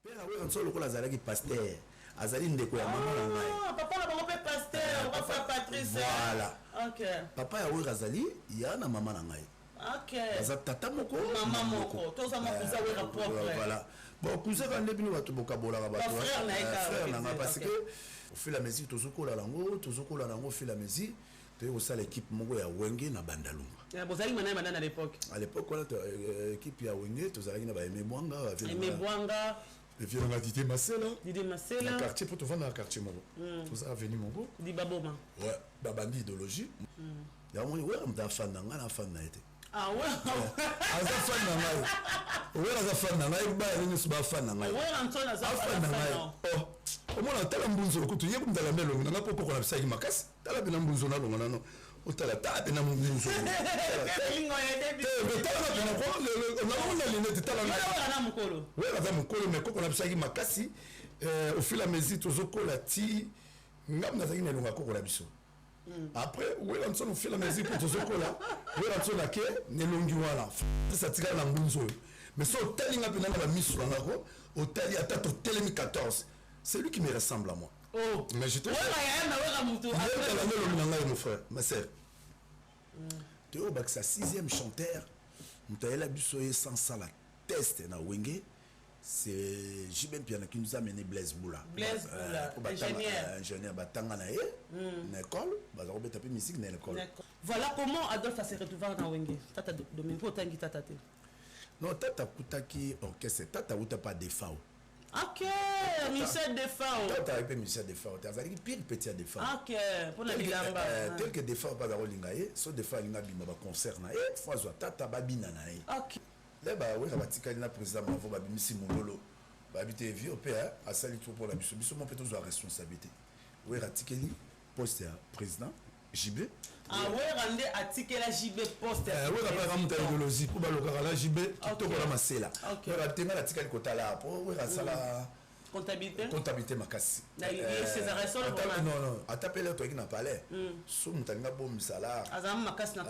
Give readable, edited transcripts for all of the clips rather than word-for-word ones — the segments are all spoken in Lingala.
Père a un seul rôle azalaki pasteur. Azali ndeko ya maman na ngai. Ah, papa na bango pe pasteur, on va faire Patrice. Voilà. OK. Papa ya oyo azali ya na maman na ngai. OK. Aza tata moko, maman moko. Toza makuza we propre. Voilà. Bon, cousin quand ndebini bato bokabola ba bato. Frère na nga parce que au fil la musique tozokola lango, tozokola lango au fil la musique. Tu es ça l'équipe moko ya Wenge na Bandalunga. Ya bozali manana à l'époque. À l'époque on a équipe ya Wenge, tozalaki na ba Aimé Bwanga, Aimé Bwanga. Et puis on a Didier Marcela. Didier Marcela. Le quartier pour te vendre dans le quartier Mogo. Tout ça avenue Mogo. Di Baboma. Ouais, babandi idéologie. Ya moi ouais, on t'a fan nanga na fan na été. Ah ouais. Aza fan nanga. Ouais, aza fan nanga, ba ni suba fan nanga. Ouais, Antoine aza fan nanga. Oh. Comment on tala mbunzo ko tuye comme dans la melo nanga poko ko na bisa makas. Tala bina mbunzo na longa nano. O tala ta bina mbunzo. Lingo ya début. Tala bina ko on a lunette tala na mukolo. Ouais, aza mukolo mais ko na bisa makasi au fil à mesure tozokola ti ngam na zaki na longa ko la biso. Après où est l'ensemble au fil à mesure pour tozokola. Où est l'ensemble la ke ne longi wala. Ça tira na mbunzo. Mais so telinga pena na miso na ko au tali ata to telemi 14. C'est lui qui me ressemble à moi. Oh, mais je te dis. Mon frère, ma sœur. Théo Baksa, 6e chanteur. Mtaela Bussoye sans ça la test na Wenge. C'est Jibem Piana qui nous a mené Blaise Boula. Blaise Boula, ingénieur. Ingénieur Batanga na l'école. Bazaro betapi musique na l'école. Voilà comment Adolphe a se retrouvé dans Wenge. Tata Domingo Tangi Tata. Non, Tata Koutaki orchestre. Tata Outa pas défao. Ok, Michel Defao. Tata avec Michel Defao. T'as vu pire petit Defao. Ok, pour la bilamba. Tel que Defao pas d'avoir lingaye, so Defao linga bima ba concert na e fois Tata babina na e. Ok. Là bah ouais rabatika na président mavo babimisi mololo. Babité vieux père a sali tout pour la biso. Biso mon peut avoir responsabilité. Ouais ratikeli poste président JB. Ah ouais randé article la JB poste. Ouais la pas monter idéologie pour baloka la JB tout ko la masela. Ouais ratenga la tikali kota là pour ouais sala comptabilité makasi. Non atapela to na palais. So mutanga bom sala. Azam makasi na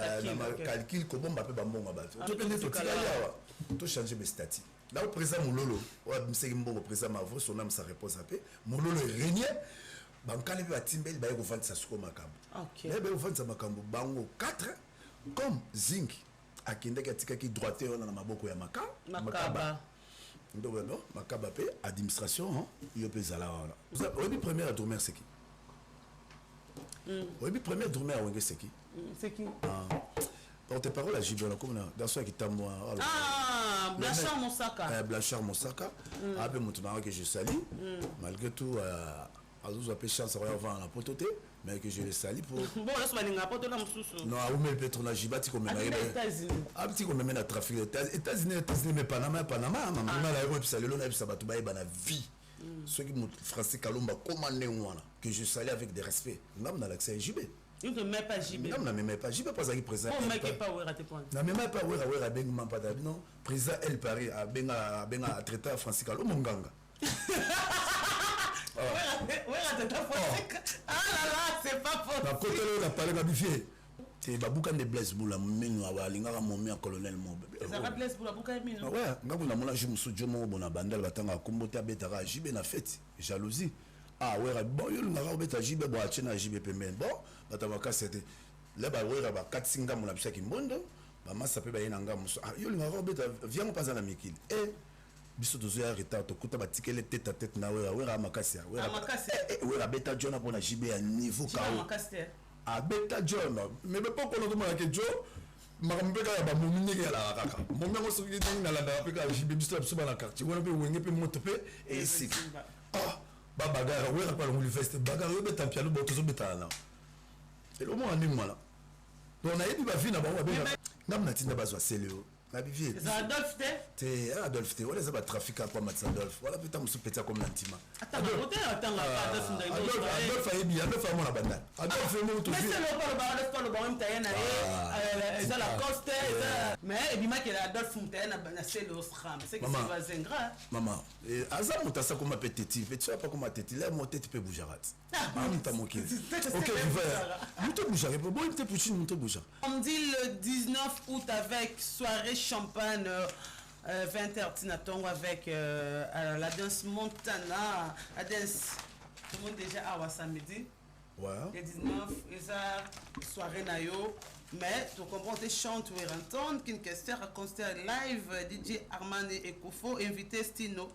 calcul ko bomba pe bambonga bato. To pende to tikali yawa. To changer mes statuts. Là au président Mololo, ouais monsieur Mbongo président Mavo son âme sa repose à paix. Mololo régné. Bankale ba timbel ba ko vendre sa suko makambo. OK. Mais ba ko vendre sa makambo bango 4 comme zinc akinde katika ki droité on na maboko ya makaba. Donc non, makaba pe administration hein, yo pe zala wala. Vous avez première dormir c'est qui? Oui, première dormir à Wenge c'est qui? C'est qui? Porte-parole à Jibona comme dans ce qui t'a moi. Ah, Blanchard Moussaka. Blanchard Moussaka. Après maintenant que je salue malgré tout alors j'ai chance à avoir un pototé mais que je le salue pour bon là c'est pas n'importe poto na mususu non ou même peut-être na jibati comme na petit comme même na trafic États-Unis mais Panama maman la Europe ça le na ça batu ba na vie ceux qui français kalomba commandé moi que je salue avec des respect ngam na l'accès JB il ne met pas JB non na même pas JB pas qui présent on met pas ouais raté point na même pas ouais ben pas non président El Paris a benga traité français kalomba nganga ah là là, c'est pas possible. La côté là, on a parlé de bifier. C'est Baboukan de Blaise Boula, menu à Walinga, mon mien colonel Mob. Ça va Blaise Boula, Baboukan menu. Ouais, quand on a mon âge, je me bon à Bandal, Batanga, Kombota, Betara, JB na fête, jalousie. Ah ouais, bon, il y a un bêta JB, bon, à JB Pemben. Bon, Batamaka, c'était. Là, bah, ouais, bah, 4 singa, mon absek in bondo. Bah, ma sapé, bah, yinanga, ah, il y a un bêta, viens, on passe à la Mikil. Eh, biso tozoya retard tokuta batikele tête à tête na wera makasi wera beta John pour na JB à niveau kao a beta John mais pas pour nous demander que Joe makambeka ya ba momini ya la kaka momia ngo soki na la da peka JB biso biso na quartier wona pe wenge pe moto pe et si ah ba bagarre wera pa ngulu feste bagarre yo beta piano bo tozo beta na et le moment anima là donc na yebi ba vie na ba wa be ngam na tinda bazwa seleo. C'est Adolphe T. Adolphe T. Voilà, c'est pas trafic à quoi Matz Adolphe. Voilà, putain, mon petit comme l'antima. Attends, Adolphe a bien, Adolphe a mon abandon. Adolphe est mon tout. Mais c'est le pas le baron Tayen, ça la coste, mais et bien que Adolphe Fontaine a balancé le Osram. C'est que c'est ingrat. Maman, Azam, on t'a ça comme petit, tu sais pas comment t'es là, mon tête peut bouger. Maman, t'as moqué. Ok, tu te bouger, bon, il te pousse, il te bouge. On dit le 19 août avec soirée champagne 20h, Tina Tongo avec la danse Montana. La danse, tout le monde déjà à samedi. Ouais. Le 19, et ça, soirée Nayo. Mais tu comprends, tu chantes ou entends qu'une question à concert live DJ Armani et Koufo, invité Stino.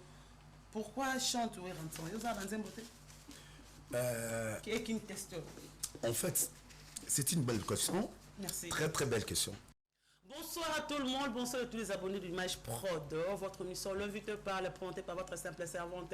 Pourquoi chante ou entends? Vous avez un beauté? Qui est une question? En fait, c'est une belle question. Merci. Très très belle question. Bonsoir à tout le monde, bonsoir à tous les abonnés de l'image Prod. Votre émission Le Vite parle, présentée par votre simple servante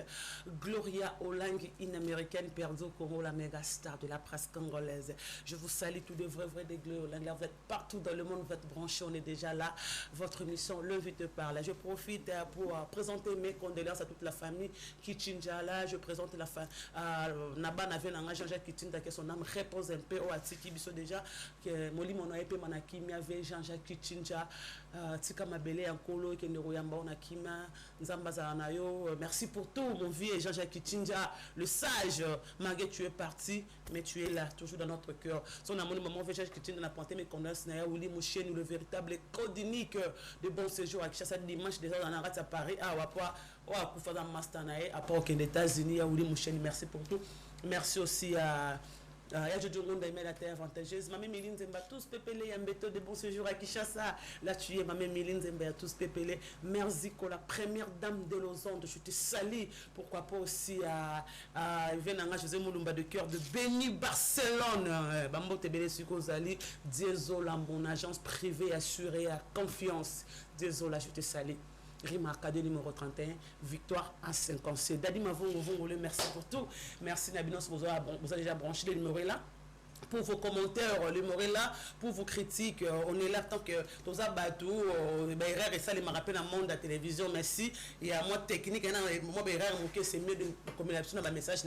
Gloria Olang, une américaine perdue au Congo, la méga star de la presse congolaise. Je vous salue tous de vrais des Gloria Olang. Vous êtes partout dans le monde, vous êtes branchés, on est déjà là. Votre émission Le Vite parle. Je profite pour présenter mes condoléances à toute la famille Kichinjala. Je présente la famille Naba Navenanga, Jean-Jacques Kichinda, que son âme repose un peu au Atiki Biso déjà. Que Moli Monoepe Manakimi avait Jean-Jacques Kichinda. Tika Mabele Ankolo Kendero Yamba Onakima Nzambaza Nayo. Merci pour tout mon vieux Jean-Jacques Kichinja, le sage. Malgré tu es parti, mais tu es là, toujours dans notre cœur. Son amour, maman Jean-Jacques Kichinja n'a pointé mes connaissances Naya Ouli Mouché, nous le véritable code unique de bon séjour à Kinshasa dimanche déjà dans la rate à Paris. Ah Wapa, Kufada Mastanae, à part aux États-Unis, à Ouli Mouché, merci pour tout. Merci aussi à ya Jojo Ngonda aimé la terre avantageuse. Mamé Méline Zemba, tous pépélé, Yambeto de bon séjour à Kinshasa. Là tu es, Mamé Méline Zemba, tous pépélé. Merci, la première dame de Lausanne, je te salue. Pourquoi pas aussi à Venanga José Moulumba de cœur de Béni Barcelone. Bambo Tebele Sukozali, désolé, mon agence privée assurée à confiance. Désolé, je te salue. Rimarcade numéro 31, victoire à 50. Dadi Mavongo, merci pour tout. Merci Nabinos, vous avez déjà branché le numéro là. Pour vos commentaires, le numéro là, pour vos critiques, on est là tant que tous les bateaux, et ça, les rappelle dans le monde de la télévision, merci. Il y a moi technique, c'est mieux de communiquer un message,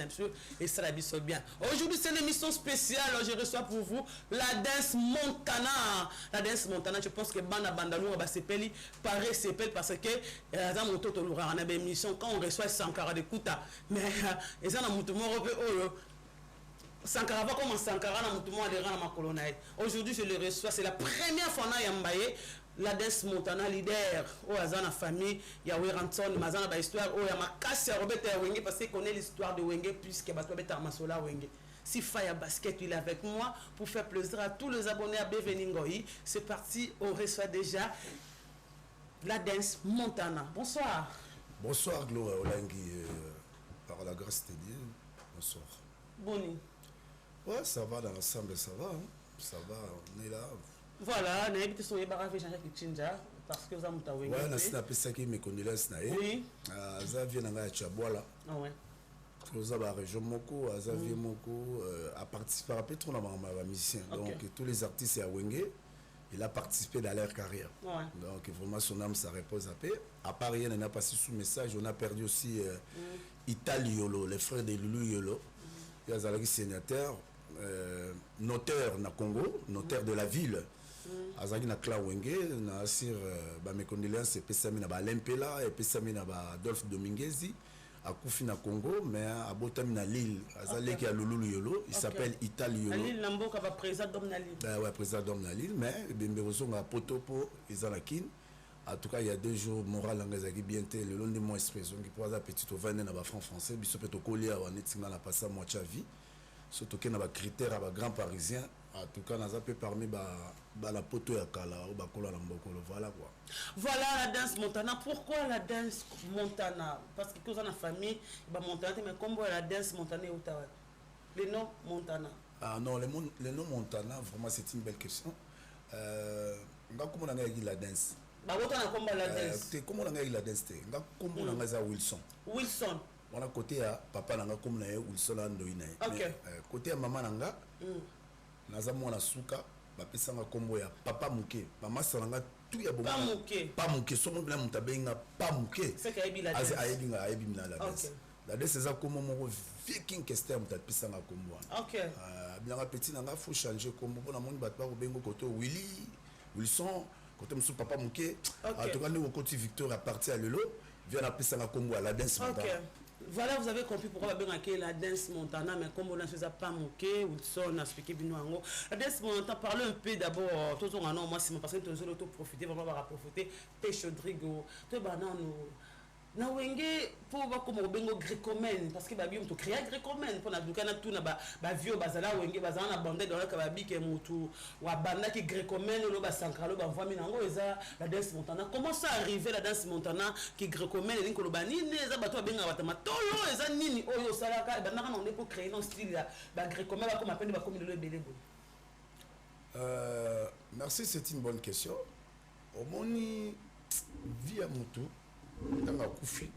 et ça la bise bien. Aujourd'hui, c'est une émission spéciale, je reçois pour vous la danse Montana. La danse Montana, je pense que Banda Bandalou va s'appeler, pareil, s'appelle parce que, dans mon tour, on a une émission, quand on reçoit Sankara de Kouta, mais, et ça, dans mon tour, Sankara va comme Sankara na mutumo adhérent à ma colonne. Aujourd'hui je le reçois, c'est la première fois na Yambaye la danse Montana leader au Azana famille ya Weranton Mazana ba histoire au ya makasi ya Robert Wenge parce qu'il connaît l'histoire de Wenge puisque Bato Beta Masola Wenge. Si Faya Basket il est avec moi pour faire plaisir à tous les abonnés à Beveningoi. C'est parti, on reçoit déjà la danse Montana. Bonsoir. Bonsoir Gloria Olangi, par la grâce de Dieu. Bonsoir. Boni. Ouais, ça va dans l'ensemble, ça va. Hein. Ça va, on est là. Voilà, on a évité son ébarras avec Jean-Jacques Kichinja parce que vous avez un ouais, on a appelé ça qui me condoléances. Oui. Ça vient à Tchaboula. Ah ouais. Nous avons la région Moko, Xavier Moko, a participé à peu trop dans ma musicien. Donc tous les artistes à Wenge, il a participé dans leur carrière. Ouais. Donc vraiment son âme, ça repose à paix. À part rien, on a passé sous message, on a perdu aussi Itali Yolo, les frères de Loulou Yolo. Il y a un sénateur. Notaire na Congo, notaire de la ville. Azaki na Kla Wenge, na assir mes condoléances et pesami na ba Lempela et pesami na ba Adolphe Dominguezi à Koufi na Congo, mais à Botami na Lille, Azali qui a Loulou Yolo, il s'appelle Itali Yolo. Lille Lamboka va président d'homme na Lille. Ouais, président d'homme na Lille, mais Bemberozo na Potopo Izalakin. En tout cas, il y a 2 jours, moral angazaki bien té le long de mon expression qui pour petit au 20 na ba franc français, biso peto coller à netinga na passa moitié vie. Surtout qu'il y a des critères à grand parisien. En tout cas, nous avons parmi la poteau et la voilà quoi. Voilà la danse Montana. Pourquoi la danse Montana? Parce que vous avez une famille, Montana, mais comment la danse Montana est où? Le nom Montana. Ah non, le nom Montana, vraiment c'est une belle question. Comment on a eu la danse? Comment la danse? Comment on a eu la danse? Comment on a eu Wilson? Wilson. On a côté à papa nanga comme na Wilson Andoina. OK. Côté à maman nanga, naza mwana suka, ba pesanga kombo ya papa muke. Maman salanga tout ya bomba. Pas muke. Pas muke, so mon bla mutabenga pas muke. C'est qu'il la danse. Ayebi na la danse. La danse c'est ça comme mon viking kestem mutapesanga kombo. OK. Bien petit nanga faut changer kombo pour na moni batba ko bengo côté Wilson, côté musu papa muke. En tout cas nous côté Victor à partir à Lelo, vient appeler ça kombo à la danse. OK. Voilà, vous avez compris pourquoi la danse montana, mais comme on a pas moqué, ou on a expliqué bien. La danse montana, parlez un peu d'abord, tout le monde, moi, c'est parce que tout le monde profiter, vraiment va profiter, pêche Rodrigo, tout le monde. Na wenge pour ba comme bengo grécomen parce que ba biom to créer grécomen pour na dukana tout na ba vieux bazala wenge bazala na bande dans la kababi ke mutu wa banda ki grécomen lo ba sankalo ba vami nango eza la danse montana. Comment ça arriver la danse montana qui grécomen linko lo ba nini eza bato benga batama tolo eza nini oyo salaka ba na on est pour créer un style ba grécomen ba comme appelle ba comme le belé bo. Merci, c'est une bonne question. Au moni via mutu dans la koufi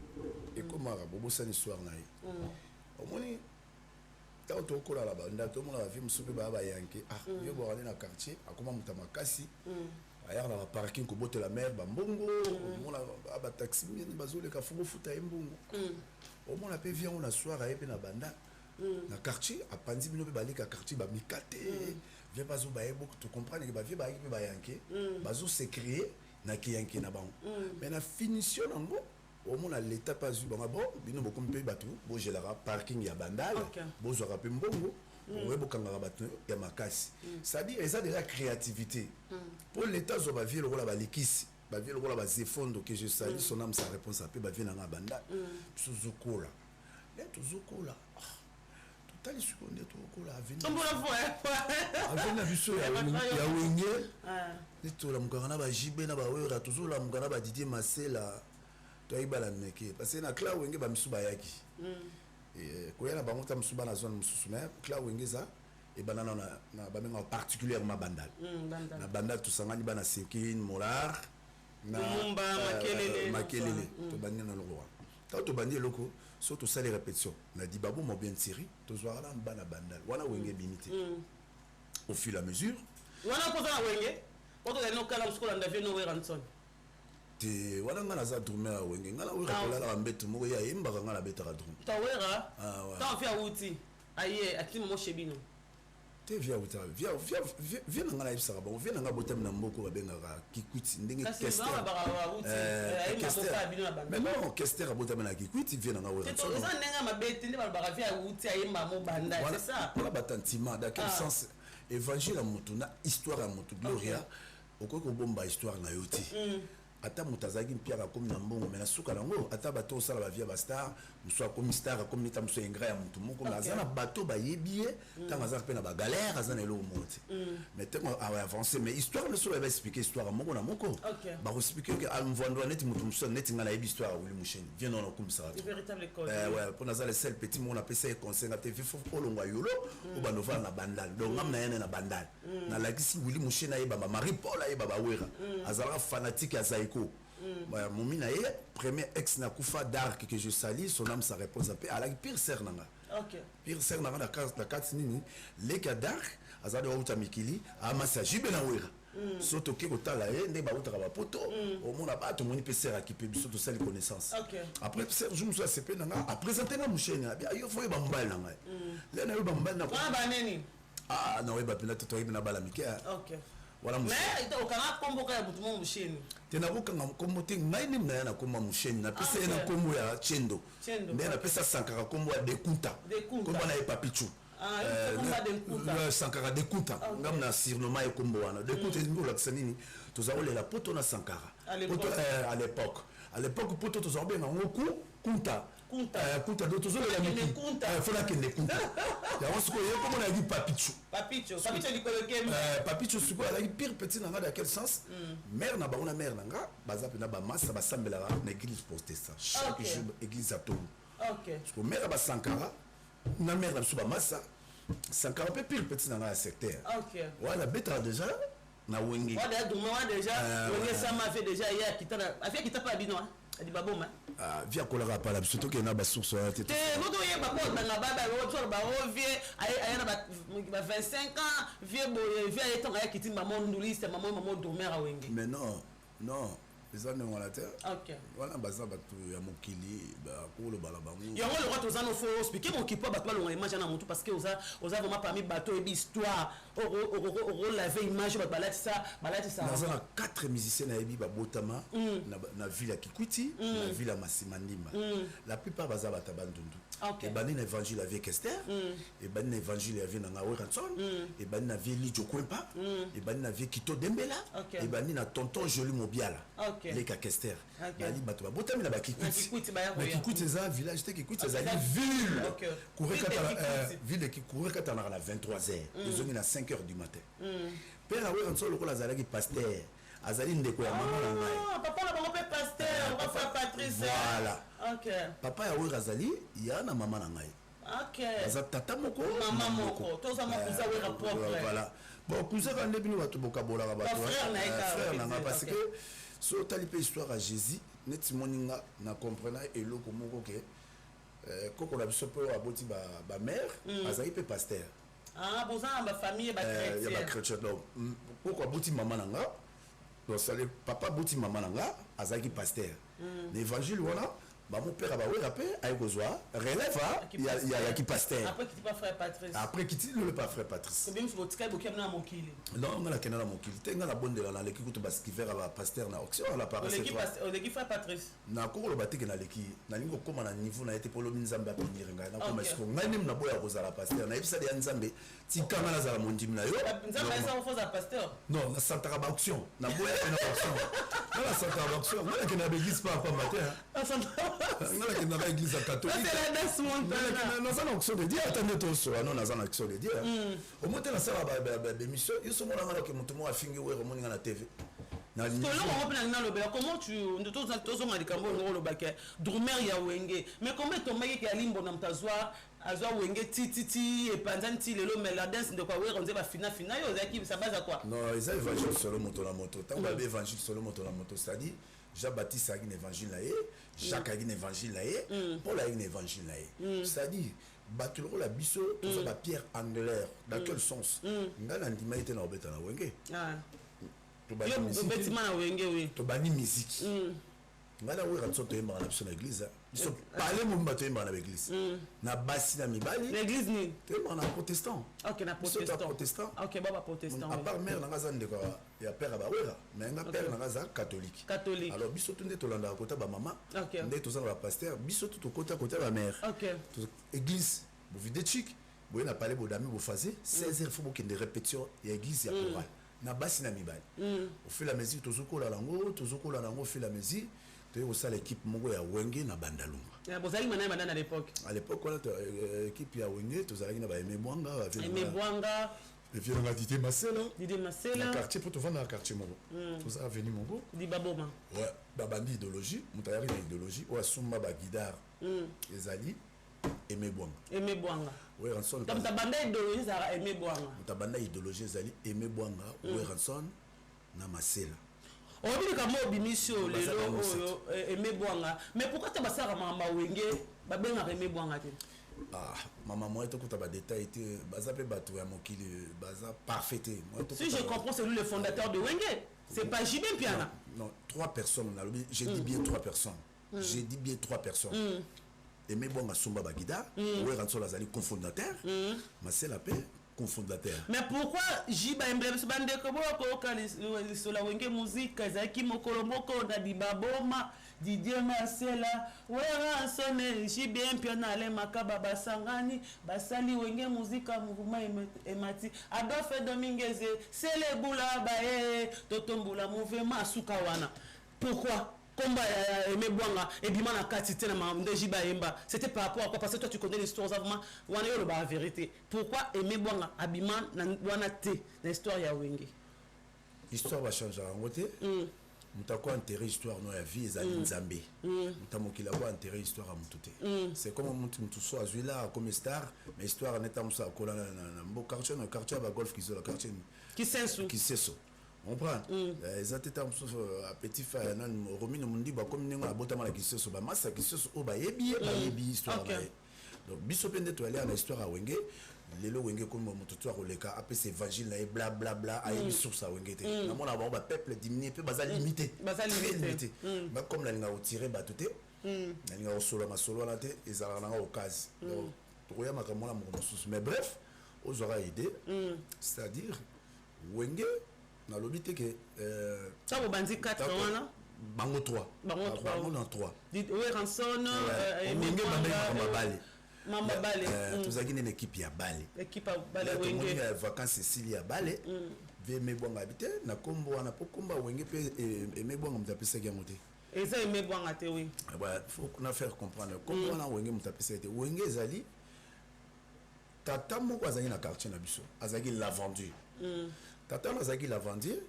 et comment bobo ça histoire naï au moins tant au cola là-bas tout le monde a vu m'souper baba yanké yo bo aller na quartier akoma mutama kasi ailleurs na parking ko botte la mer bambongo on a ba taxi ni bazole ka fugo futa embongo au moins la pe vient on a soir aye pe na banda na quartier a pandi bino pe balika quartier ba mikate vient bazo ba ebo tu comprendre que ba vie ba yanké bazo se créer na kiyanki na bango mais na finition nango au moins l'état pas eu bon bino beaucoup pe batu bo gelara parking ya bandal bo zo rapé mbongo bo bokanga batu ya makasi ça dit ça de la créativité pour l'état zo ba vie le rôle ba likisi ba vie le rôle ba zefondo que je salue son âme sa réponse après ba vie na bandal suzukola les tuzukola tali sukonde to kola avenir on la voix avenir biso ya wenge ni to la mukana ba jibe na ba wera toujours la mukana ba Didier Masela to ibala meke parce que na cla wenge ba misuba yaki ko yana ba ngota misuba na zone mususu mais cla wenge za et banana na ba menga particulièrement bandal na bandal to sangani bana Sekin Morar na makelele to banina no roi to bandi loko surtout ça les répétitions na dit babou mo bien série to zoara na bana bandal wana wenge bimité au fur et à mesure wana ko za wenge ko to no kala mskola ndavie no weranson te wana ngana za drumer wenge ngala wera kola la mbetu mo ya imba ngala betara drum ta wera ta fia wuti aye akimo mo shebino te via wuta via ngala ibsaka bon via nga botem na mboko ba benga kikwiti ndenge kester mais non kester botem na kikwiti via nga wera so ça nenga mabeti ndi ba via wuti aye mamo banda c'est ça pour la batantima dans quel sens évangile à mutuna histoire à mutu gloria okoko bomba histoire na yoti ata mutazaki mpia comme na mbongo mais na suka nango ata bato sala ba via ba star muso comme star comme nita muso ingra ya mutu moko na zana bato ba yebie tanga za pe na ba galère azana elo monte mais tellement avancer mais histoire ne so ba expliquer histoire moko na moko ba expliquer que al mvondo net mutu muso net ngala yebi histoire wili musheni vient non comme ça véritable école ouais pour nazale seul petit monde appelle ça conseil na TV faut olongwa yolo ou ba nova na bandal donc ngam na yene na bandal na lakisi wili musheni ayeba ba Marie Paul ayeba ba wera azala fanatique ya mon minaye premier ex na kufa dark que je salue son âme sa réponse à la pire sœur nanga pire sœur nanga la carte nini les ka dark azade wa utamikili ama sa jibe na wera soto ke kotala nde ba utaka ba poto au monde ba to moni pc ra ki pe biso to sali connaissance après sœur je me suis accepté nanga a présenter na musheni abi yo foye ba mbal nanga le na yo ba mbal na ba neni non ba pina to to na bala mike voilà mais au kana kombo ka butu mo musheni tena bokanga kombo te ngai ni mna na kombo musheni na pesa na kombo ya chendo mais na pesa sankara kombo ya dekunta kombo na epapichu sankara dekunta ngam na surnommé e kombo wana dekunta ngo la tsanini tozawole la poto na sankara poto à l'époque poto tozawbe na ngoku kunta kunta do tozo la miki fona ke nekunta ya wasuko ye comme on a dit papichu papichu suko la pire petit nanga dans quel sens mère na baona mère nanga baza pena ba massa ba sambela na église protestante chaque jour église atolu parce que mère ba sankara na mère na suba massa sankara pe pire petit nanga secteur voilà beta déjà na wengi voilà déjà wengi ça m'a fait déjà hier kita pas bino adi baboma via kolara pas la surtout qu'il y a ba source te moto yeba ko na baba o ba vie ayana ba 25 ans vieux vieux étant ya kiti maman nduliste maman dormir a wengi mais non les années on la terre voilà baza batu ya mokili ba ko lo bala bango yango le roi tozano faut expliquer mon kipo ba pas lo image na mutu parce que oza vraiment parmi bateau et histoire laver image balati ça naza na 4 musiciens na yebi babotama na ville ya Kikwiti na ville ya Masimandimba la plupart baza bata bandundu ebandi na évangile avec Esther ebandi na évangile avec nanga Weranson ebandi na vie Lidio Kwempa ebandi na vie Kito Dembela ebandi na tonton Joli Mobiala leka Kester bali bato babotami na Kikwiti na Kikwiti eza village te Kikwiti eza ville ville qui courait quand on a 23h ils ont à 5h du matin père a Weranson lokola azalaki pasteur azali ndeko ya mama na ngai papa na bango pe pasteur on va Patrice voilà papa ya Wera azali ya na mama na ngai aza tata moko mama moko toza makuza Wera propre voilà bon cousin quand ndebini bato bokabolaka bato frère na nga parce que so tali pe histoire à Jésus neti moninga na comprendre eloko moko ke koko la biso pe aboti ba mère azali pe pasteur boza ba famille ba chrétien ya ba chrétien donc pourquoi boti maman nanga donc ça le papa boti maman nanga azali pasteur l'évangile voilà mon père ba Wera pe ay kozwa relève il y a qui pasteur après qui pas frère Patrice après qui le pas frère Patrice c'est bien faut tika bokia na mokili non ngala kenala mokili tenga la bonde la leki kuto baski vers ba pasteur na auction la paraît on l'équipe frère Patrice na ko lo batike na leki na lingo koma na niveau na été polo minzambe apinir ngai na koma siko ngai nem na boya kozala pasteur na ebisa ya nzambe tika ngala za mondimi na yo nzambe ça on fait pasteur non na santara ba auction na boya na auction na santara ba auction ngala ke na begis pas matin ngala ke na église catholique c'est la danse montana na sana auction de Dieu attendez tout ça non na sana auction de Dieu au moins na sala ba émission yo so mona ngala ke mutu mo afingi Wera moninga na TV comment tu tozonga likambo ngo lobaka drumer ya wenge mais comment tomaki ke alimbo na mtazwa azwa wenge titi et panzan ti lelo mais la danse de quoi Wera on ba fina yo zaki ça base à quoi non ils a évangile solo moto la moto tant ba évangile solo moto la moto c'est-à-dire Jean-Baptiste a une évangile là Jacques a une évangile là Paul a une évangile là c'est-à-dire battre la biso tout ça Pierre Angler dans quel sens ngala ndima était na obeta na wenge to bani musique ngala Weranson to yemba na biso na église biso parler mo mbato yemba na église na basi na mibali l'église ni to yemba na protestant na protestant OK baba protestant à part mère na za ndeko ya père ba Wera mais nga père na za catholique alors biso tunde to landa kota ba mama ndé to za ba pasteur biso to kota ba mère église bo vide chic bo na parler bo dami bo fazer 16h faut que des répétitions ya église ya chorale na basi na mibali au fil la mesure tozokola lango au fil la mesure tu es ça l'équipe mongo ya wenge na bandalunga bozali manai bandana à l'époque voilà équipe ya wenge tozalaki na ba Aimé Bwanga et vieux nga Didier Masela le quartier pour te vendre dans quartier mongo toza avenue mongo di baboma ouais babandi idéologie mutayari na idéologie ou asumba ba guidar ezali Aimé Bwanga Weranson tabanda idéologie ça Aimé Bwanga tabanda idéologie ezali Aimé Bwanga Weranson na Masela obi ka mo bimisio lelo oyo Aimé Bwanga mais pourquoi tu basara mama wenge babenga Aimé Bwanga te maman moi to kuta ba détail te baza pe bato ya mokili baza parfaité si je comprends c'est lui le fondateur de Wenge c'est pas JB Piana non 3 personnes j'ai dit bien 3 personnes j'ai dit bien 3 personnes Aimé Bwanga Sumba Bagida Weranson azali cofondateur Masela pe cofondateur mais pourquoi Jiba emblème ce bande ko ko kali sur la Wenge musique ezaki mokolo moko na dibaboma Didier Masela Weranson JB Piana le makaba basangani basali Wenge musique mouvement emati Adolphe Dominguez Selebula bae totombula mouvement sukawana pourquoi combat Aimé Bwanga et bima na katite na mamde Jiba Emba c'était par rapport à quoi parce que toi tu connais l'histoire vraiment wana yo la vérité pourquoi Aimé Bwanga abima na wana te l'histoire ya Wenge histoire va changer en côté mutako enterrer histoire no ya vie ezali nzambe mutamokila ko enterrer histoire à mutute c'est comme mutu so azwila comme star mais histoire neta musa kola na mbo quartier ba golf qui la quartier qui sensu on prend les attentats à petit frère nan Romino Mundi ba comme ninga botama la kiseso ba massa kiseso o ba yebi histoire ba donc biso pende to aller à l'histoire à Wenge lelo Wenge comme mututu a koleka après c'est évangile na bla bla bla a yebi source à Wenge te na mona ba peuple diminué pe baza limité ba comme la linga retirer ba tuté na linga solo masolo na te ezala na occasion donc to ya makamona mo mais bref aux aura aidé. C'est-à-dire, Wenge, dans l'obité que. Ça vous bandit 4 ans, Bango 3. Bango 3. Bango 3. Dites, oui, Ranson, Wenge, Mambale. Mambale. Tout ça, une équipe à Balé. L'équipe à Balé, Wenge. Il y a vacances Cécilie à Balé. Veme Bonga habité. Na Kombo, na Pokumba, Wenge, et Mebonga, m'tapé ça, Gamoté. Et ça, il Mebonga, oui. Il faut qu'on a faire comprendre. Comme on a Wenge, m'tapé ça, Wenge, Zali. Tata moko azali na quartier na biso azali lavandure tata azali lavandure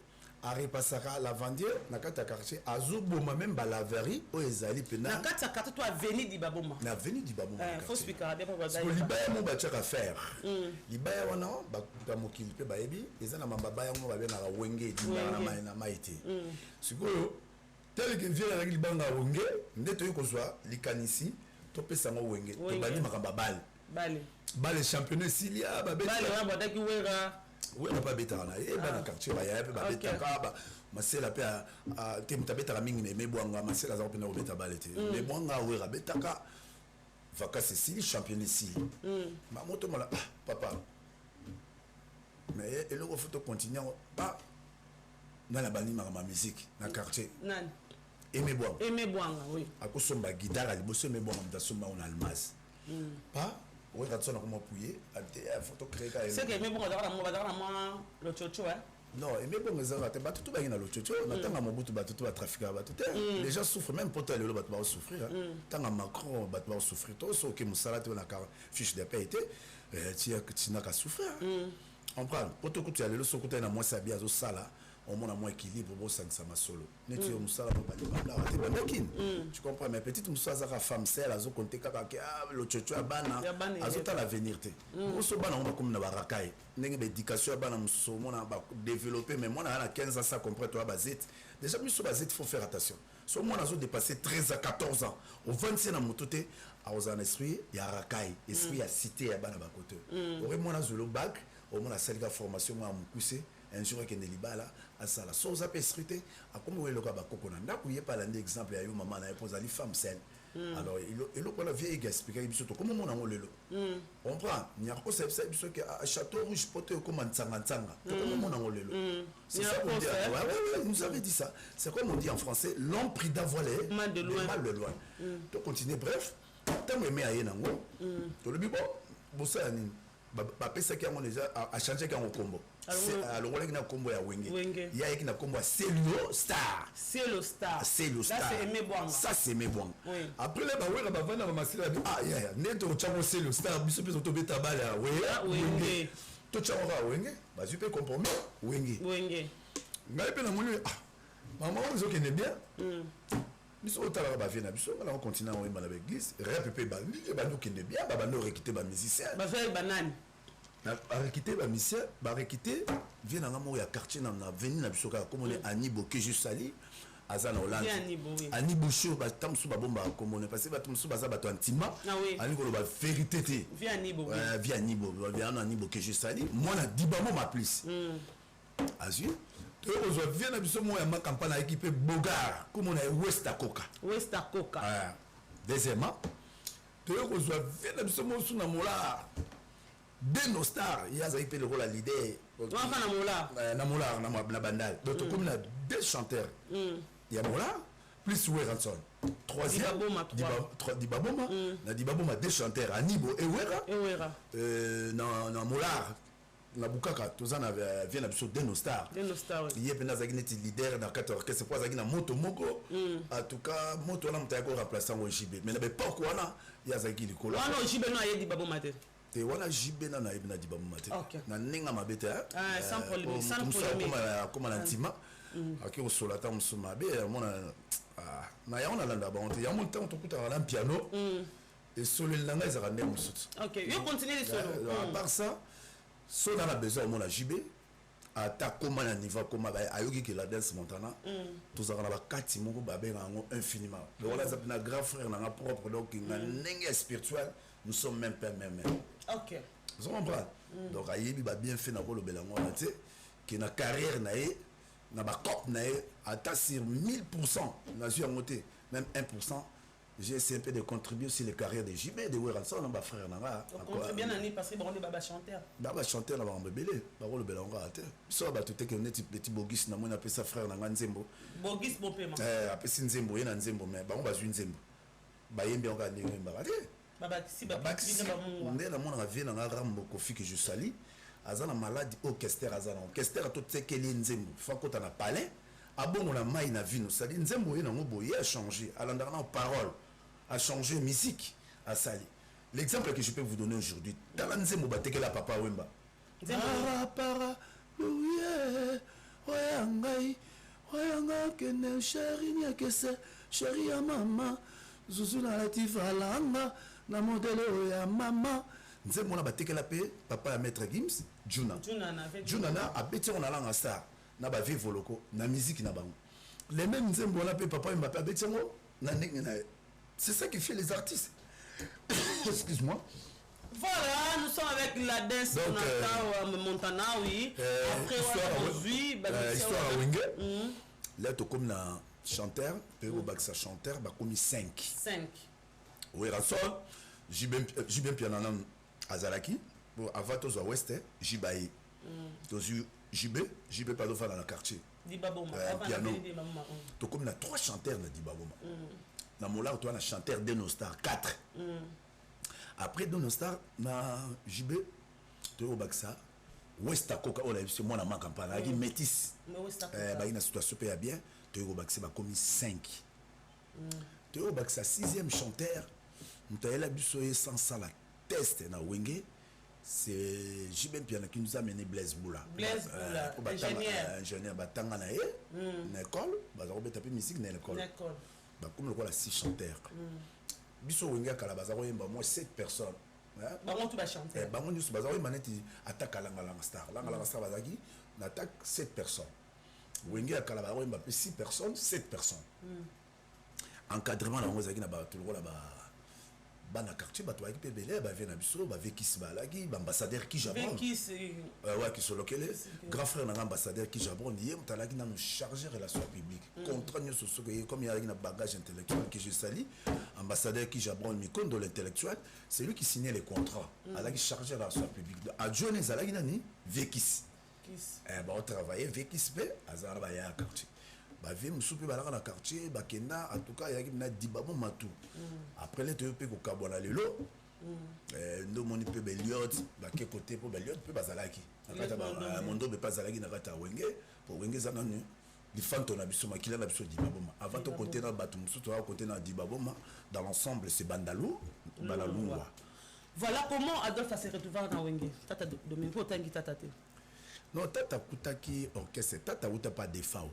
arepasaka lavandure na kati ya quartier azoboma même balaverie oyo ezali pena na kati ya quartier to avenue di baboma na avenue di baboma faut expliquer bien pour bazali libaya mo batiaka faire libaya wana bakuta mokili mpe bayebi eza na mababaya mo babengaka wenge libaya na mai te sikoyo tel que vient avec libanga wenge nde toyi kozwa likanisi topesango wenge tobandi makambo bale bale championnat Silia ba bale wa badaki wera wera ba betaka na e ba na quartier ba ya pe ba betaka ba masela pe a temta betaka mingi ne mebwanga masela za kopena obeta bale te mebwanga wera betaka vacances Silia championnat Silia ma moto mala papa mais eloko faut continuer ba na la bani ma musique na quartier nan emebwanga oui akosomba guitare liboso emebwanga mtasomba on almas pas oui, quand on a comment appuyer, il faut créer. C'est que mais bon, on a le chocho, hein. Non, mais bon, mais ça va. Tout va bien le chocho. On attend à mon bout, tout va trafiquer, les gens souffrent même pour toi, le bat va souffrir. Tant à Macron, bat va souffrir. Toi, ce que Moussala, tu as fiche de paix été, tu n'as qu'à souffrir. On prend. Pour tout côté, le côté na moi sabia zo sala. Au moins à moins équilibre pour ça ma solo. Netu Moussala pour tu comprends mais petite Moussala za femme celle azo compter kaka le chocho ya bana azota l'avenir te. Oso bana on va comme na barakai. Ndenge éducation ya bana muso mona ba développer mais moi na 15 ans ça comprend toi bazet. Déjà muso bazet faut faire attention. So moi azo dépasser 13 à 14 ans. Au 25 na mototé a aux esprit ya rakai, esprit ya cité ya bana ba côté. Ore moi na zolo bac, au moins la salle de formation moi mon poussé un jour que Nelibala à ça la sauce à pesrité à comme où est le gaba coconanda où il est pas l'un exemple à yo maman na pose ali femme saine alors il le la vieille expliquer surtout comment on a le on prend il y a quoi c'est que à château rouge pote comme un tsanga comment on a le c'est ça qu'on dit ouais nous avait dit ça c'est comme on dit en français l'homme pris d'avoir les mal de loin to continuer bref tant mais à yenango to le bibo bossa ni ba pesa ki yango déjà a changer ki yango kombo alors on a combo ya wenge il y a qui na combo Celio Star là c'est Mebwanga ça c'est Mebwanga après là ba wera ba vana ba masila ya neto chango Celio Star biso peso to beta bala wenge to chango wenge ba jupe compromis wenge ngai pe na moni maman on zoke ne bien biso otala ba vient na biso on continue on va avec l'église répéter ba nous qui ne bien ba no réquiter ba musicien ba faire banane na réquiter ba musicien ba réquiter vient na mo ya quartier na venir na biso comme on est Anibo que juste ali azana Hollande Anibo show ba tamsu ba bomba comme on est passé ba tamsu ba za ba to antima ani ko ba vérité té via Anibo via Anibo que juste ali moi na dibamo ma plus azu tu viens na biso mo ya ma campagne équipe Bogar comme on est West Akoka deuxièmement tu viens na biso mo suna mola de nos stars il y a zaïpé le rôle à l'idée na mola na bandal donc comme on a deux chanteurs il y a mola plus Weranson troisième Dibaboma na Dibaboma deux chanteurs Anibo et Wera na mola na bukaka tozana vient na biso de nos stars il y a pena zagine ti leader na 14 que c'est quoi zagina moto moko en tout cas moto na mutaya ko remplaçant au JB mais na be pas quoi na ya zagi likolo wana JB no ayedi babo mate te wana JB na na ibna di babo mate na ninga mabete sans problème comme na ntima aki osolata musuma be mona na ya ona landa ba on te ya monta on to kuta na piano et solo langa ezaka ndé musutu OK yo continue les solo à part ça so dans la besoin mon JB ata comment na niveau comment ayoki que la danse montana tous en ba kati moko ba benga ngo infiniment le voilà ça na grand frère na propre donc na nenge spirituel nous sommes même père même OK vous comprenez donc ayebi ba bien fait na ko lobela ngo na te que na carrière na e na ba cop na e ata sur 1000% na zu ngote même 1% j'ai essayé un peu de contribuer sur les carrières de JB, de Wera, ça, on a frère Nanga. Contribuer à parce que on est baba chanteur. Baba chanteur, on va embêler, on va belonga. Ça va tout est que petit Bogis, on appelle ça frère Nanga Nzembo. Bogis, bon paiement. Après, c'est Nzembo, il y a Nzembo, mais on va jouer Nzembo. Bayembi, on va aller Baba, si Baba, on est dans mon avis, dans un rambo Kofi que je salue. Azana maladie au Kester, Azana. Kester a tout ce qu'il y a Nzembo. Faut qu'on a parlé. Ah bon, on a maï na vie, nous. Ça dit Nzembo, il a changé. À l'endroit, parole. A changé musique à Sali. L'exemple que je peux vous donner aujourd'hui, Talanzemo bateke la papa Wemba. Para, oui, oyangai, oyanga kene chéri nya kese, chéri ya mama, zuzuna latifa langa, na modele oya mama. Nzembo na bateke la pe, papa ya maître Gims, Juna. Juna na abeti on alanga star, na ba vive loko, na musique na bango. Les mêmes Nzembo na pe papa Wemba pe abeti ngo na ndenge na. C'est ça qui fait les artistes. Excuse-moi. Voilà, nous sommes avec la danse Montana, oui. Après, histoire à Wenge. Là, tu comme un chanteur, Péro Baxa chanteur, bah comme 5. 5. Oui, Rassol, j'ai bien piananam Azalaki. Avant, tu as Ouest, Jibaï. JB pas de faire dans le quartier. Dibaboma. Piano. Tu comme 3 chanteurs dans Dibaboma. Na mola tu as un chanteur de nos stars 4. Après de nos stars na JB tu au Baxa West Coca on a vu moi na ma campagne avec métis ba ina situation pas bien tu au Baxa ba comme 5. Tu au Baxa 6e chanteur mutaela bisoye sans ça la test na Wenge c'est JB Piana qui nous a mené Blaise Boula ingénieur batanga na na école ba za robeta pe musique na école comme le voilà 6 chanteurs. Biso Wenga Kalabaza Wemba moi 7 personnes. Bango tu vas chanter. Bango nous baza maneti attaque à Langa Star. Langa Star bazaki attaque 7 personnes. Wenga Kalabaza Wemba 6 personnes, 7 personnes. Encadrement la ngozaki na ba tout le là bana quartier ba toi qui belé ba vient na biso ba vekis ba lagi ba ambassadeur qui jabon. Vekis ouais qui sont locaux. Grand frère na ambassadeur qui jabon yé mutalaki na nous charger relations publiques. Contrat nous ce que comme il y a un bagage intellectuel que je salue ambassadeur qui jabon mi compte de l'intellectuel, c'est lui qui signait les contrats. Alaki charger relations publiques. Adjoint les alaki nani vekis. Ba on travaillait vekis pe azara ba ya quartier. Bah vie musupe balaka na quartier bakenda en tout cas il y a qui na dibabo matu après les deux pe ko kabona lelo ndo moni pe beliot ba ke côté po beliot pe bazalaki nakata ba mondo be bazalaki nakata Wenge pour Wenge zananu li fanto na biso makila na biso dibabo avant to côté na batu musu to côté na dibabo dans l'ensemble c'est bandalou balalungwa. Voilà comment Adolphe s'est retrouvé dans Wenge. Tata Domingo tangi tata te. Non tata kutaki orchestre tata uta pas défaut.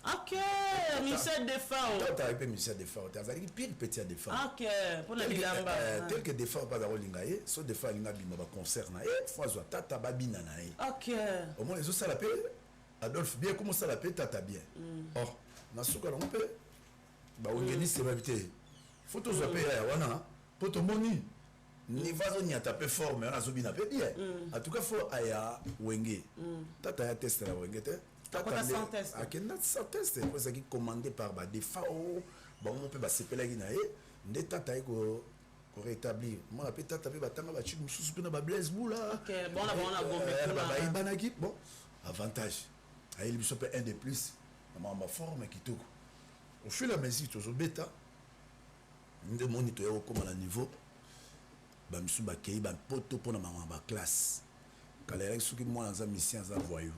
Ok, Michel Defao. Tata avec Michel Defao. T'as dit pile petit Defao. Ok, pour la bilamba. Tel que Defao pas d'avoir lingaye, so Defao linga bima ba concert na fois tata babina na. Ok. Au moins les autres ça l'appelle Adolphe bien comment ça l'appelle tata bien. Or, na suka on peut ba ongeni c'est ba vite. Photo zo payer wana poto moni. Ni vazo ni atape fort mais on a zobina pe bien. En tout cas faut aya Wenge. Tata ya test la Wenge te. Akenda sans test parce que commandé par ba Defao bon on peut ba sepela ki na ye nde tata ko rétablir moi pe tata pe batanga ba chiku mususu pe na ba Blaise Boula. OK bon on a gommé ba banaki bon avantage ay biso pe un de plus na ma forme kitoko au fil et à mesure to zo beta nde moniteur ko comme na niveau ba misu ba kei ba poto pona ma ba classe. Quand les gens qui moi dans un mission voyou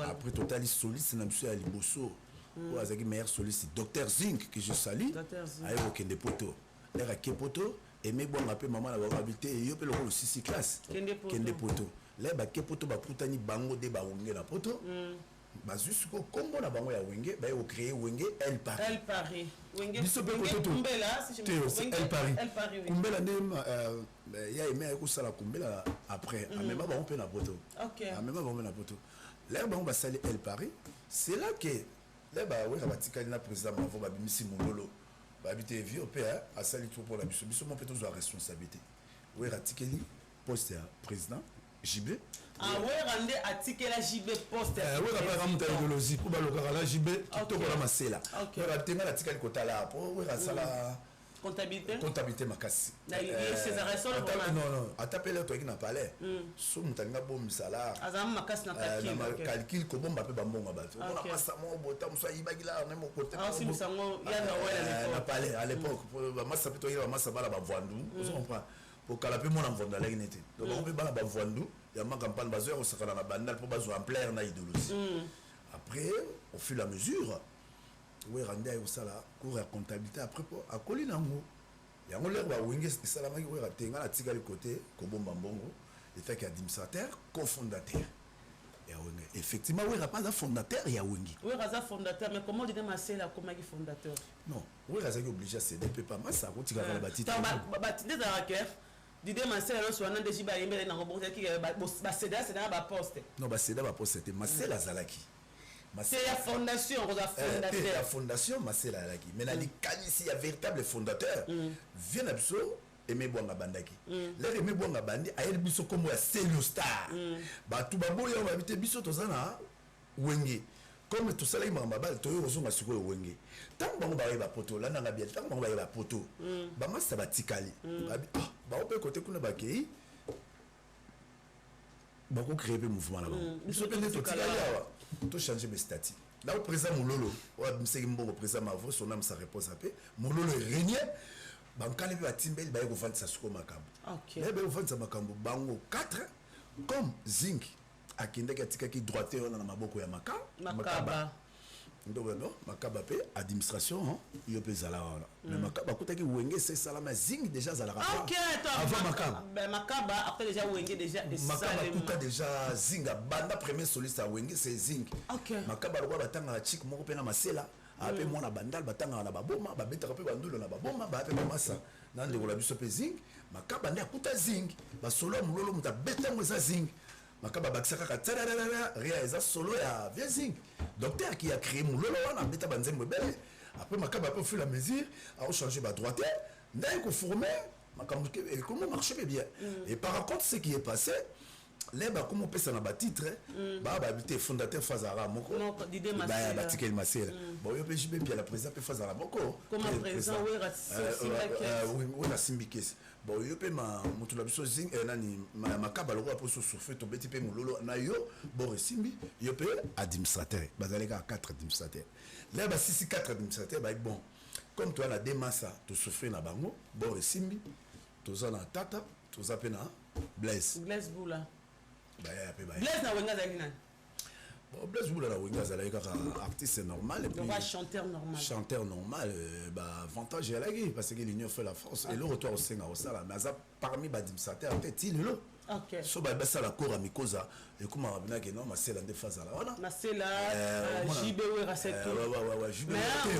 après total soliste na monsieur Ali Bosso ou azaki meilleur soliste docteur Zink que je salue ayo kende poto era ke poto et mais bon appel maman la habité et yo pe le aussi classe kende poto là ba ke poto ba putani bango de ba wonge na poto ba juste ko kombo na bango ya Wenge ba yo créer Wenge El Paris Wenge biso pe poto Kumbela si je me trompe El Paris Kumbela nem ya aimé ko sala Kumbela après même ba on peut na poto OK même ba on na poto là ba on va saler El Paris c'est là que là ba ouais ba tikali na président mavo ba bimisi mololo ba habiter vieux père a sali tout pour la biso mon peut toujours responsabilité ouais ratikeli poste président JB ah ouais rende article la JB poste ouais la pas monter idéologie pour ba lokala la JB to ko la masela ouais ba tenga la tikali kota là pour ouais sala comptabilité makasi non atapele to na palais so mutanga bom salaire azam makasi na calcul ko bomba pe bambonga bato on a massa mo bota musa ibagila na mo côté ah si musango ya na palais à l'époque massa pe to ya massa bala ba vwandu vous comprenez pour kala pe mona mvonda la ginete donc on peut bala ba vwandu ya ma campagne bazo ya osakana na bandal pour bazo en plein na idéologie après au fur et à mesure oui randa yo sala cours à comptabilité après à kolinango yango l'air ba wenge salama ki wera tenga na tika le côté ko bomba mbongo état qui administrateur cofondateur ya wenge effectivement wera pas fondateur ya wenge wera za fondateur mais comment dire Masela comme qui fondateur non wera za ki obligé à céder peut pas massa ko tika la batite batite za raker Didé Masela lo swana ndeji ba yembe na robonza ki ba céder c'est dans ba poste non ba céder ba poste c'était Masela zalaki c'est la fondation, la fondation Masela Alaki. Mais la ici, il y a véritable fondateur. Vient absolument Aimé Bouanga Bandaki. Là, Aimé Bouanga Bandi, a eu biso comme un Célio Star. Bah, tout babo, il y a habité biso tozana Wenge. Comme tout ça, il m'a babal, toi, on s'en a suivi Wenge. Tant que bon, bah, poto, là, n'a bien, tant que bon, bah, poto. Bah, moi, ça va tikali. Bah, on peut côté qu'on a baqué. Bah, on crée un mouvement là-bas. Biso peut être tikali. Tout changer mes statuts. Là, au président Moulolo, au président Mavo, son âme sa réponse à paix. Moulolo est régné. Bankale va timbel, ba yoko vendre sa suko makambo. Ok. Là, ba yoko vendre sa makambo. Bango 4 comme zinc. Akinde katika ki droité on a maboko ya makaba. Donc non, makaba pe administration, yo pe zala wala. Mais makaba kotaki wenge c'est ça la mais zinc déjà zala rapport. OK, avant makaba. Ben makaba après déjà wenge déjà et ça. Makaba kuka déjà zinc banda premier soliste à wenge c'est zinc. OK. Makaba lo batanga chic moko pe na Masela. Ape mona bandal batanga na baboma babeta pe bandulo na baboma ba pe masa. Nande ko la biso pe zinc. Makaba nda kuta zinc. Ba solo mulolo muta beta mo za zinc. Makaba bakisaka ka tararara ria eza solo ya via zinc. Docteur qui a créé Moulolo wana beta banzembo bele. Après makaba peut faire la mesure, a changer ba droite, n'a ko formé makambo et comment marcher bien. Et par contre ce qui est passé les ba comme on peut ça na ba titre ba habité fondateur Fazara moko Didé Masela ba ticket Masela bon yo pe jibe bien la président pe Fazara moko comme président oui la Simbikes bon yo pe ma mutu la biso zing nani makaba loko pour se souffler to beti pe Moulolo na yo bon resimbi yo pe administrateur bazaleka 4 administrateurs là ba 6 4 administrateurs ba bon comme toi na demasa to souffler na bango bon resimbi to za na tata to za pe na Blaise Boula Blaise na wenga zali nani bon Blaise Boula na wenga zali kaka artiste normal et puis chanteur normal bah avantage à la guerre parce que l'union fait la force et le retour au Sénat au sala mais ça parmi ba dimsateur peut-être il là OK so ba ça la cour amikosa et comment abina que non Masela de phase là voilà Masela JB Wera c'est tout ouais JB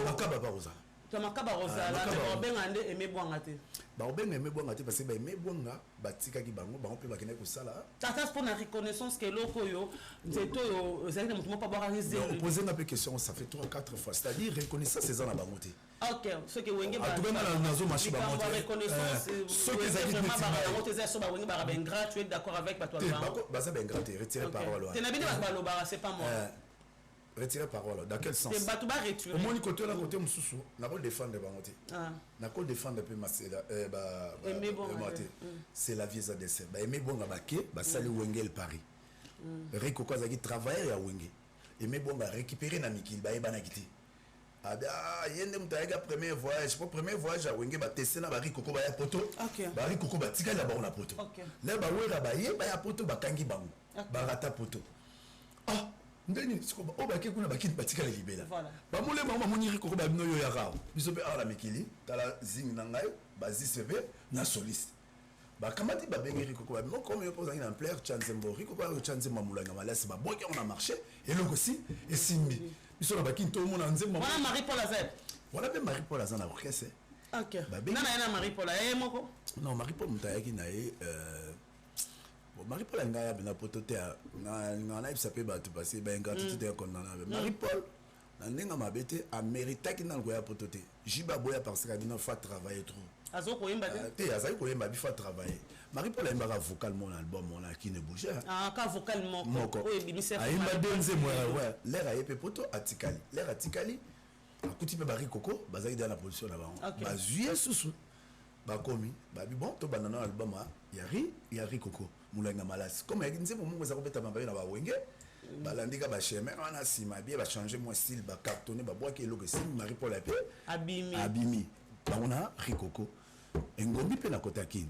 makaba pas rosa to makaba rosa là to bengande Aimé Bouanga te ba obenga Aimé Bouanga te parce que ba Aimé Bouanga batika ki bango ba on peut ba kena ko sala tata pour la reconnaissance que loko yo nzeto yo zali na mutumo pa ba réaliser poser une question ça fait 3-4 fois c'est-à-dire reconnaissance ces ans na bango te OK ce que wenge ba tout même na nazo marché ba monter reconnaissance ce que ça dit ba monter ça so ba wenge ba ben gratuit d'accord avec ba toi ba ça ben gratuit retirer parole tu n'as bien ba loba c'est pas moi retirer parole dans quel sens c'est batuba retirer au moins côté là côté mususu na ko défendre ba monter na ko défendre peu Masela c'est la vieille ADC ba Aimé Bouanga baké ba sali wengel Paris Rico Kozaki travailler ya wenge Aimé Bouanga récupérer na mikili ba yeba na kiti yende mutaega premier voyage à wenge ba tester na ba Rico ko ba ya poto ba Rico ko ba tika la ba on a poto là ba wera ba yeba ya poto ba kangi bango ba rata poto ndeni sikoba obake kuna bakini batika la libela ba mole mama moniri ko ba bino yo ya raw biso pe ala mikili tala zing na ngai ba zisebe na soliste ba kamati ba bengeri ko ba mo comme yo posa en plaire chanzembo riko ba chanzembo mulanga malasi ba boke on a marché et loko si et simbi biso na bakini to mona nzembo wana Marie Paul Azeb wana be Marie Paul Azana orchestre OK nana Marie Paul moko non Marie Paul mutayaki na Marie Paul ngaya bina potote ngana il s'appelle ba tout passer ba ingratitude condamnable Marie Paul na ndenga mabete a mérité ki na ngoya potote jiba boya parce que bina fa travailler trop azoko yemba te azali ko yemba bi fa travailler Marie Paul yemba ka vocal mon album mon qui ne bouge ka vocal moko o ebimise ayemba denze moi ouais l'air ayepe poto atikali l'air atikali akuti pe bari koko bazaki dans la position là bas Ok. bazuye susu bakomi babi bon to banana album yari koko mulanga malasi comme yaki nzembo mungu za kobeta mabaye na bawenge balandika ba chemin wana sima bien ba changer mon style ba cartonner ba bois ki logo sim Marie Paul ape abimi bangona rikoko engombi pe na kotaki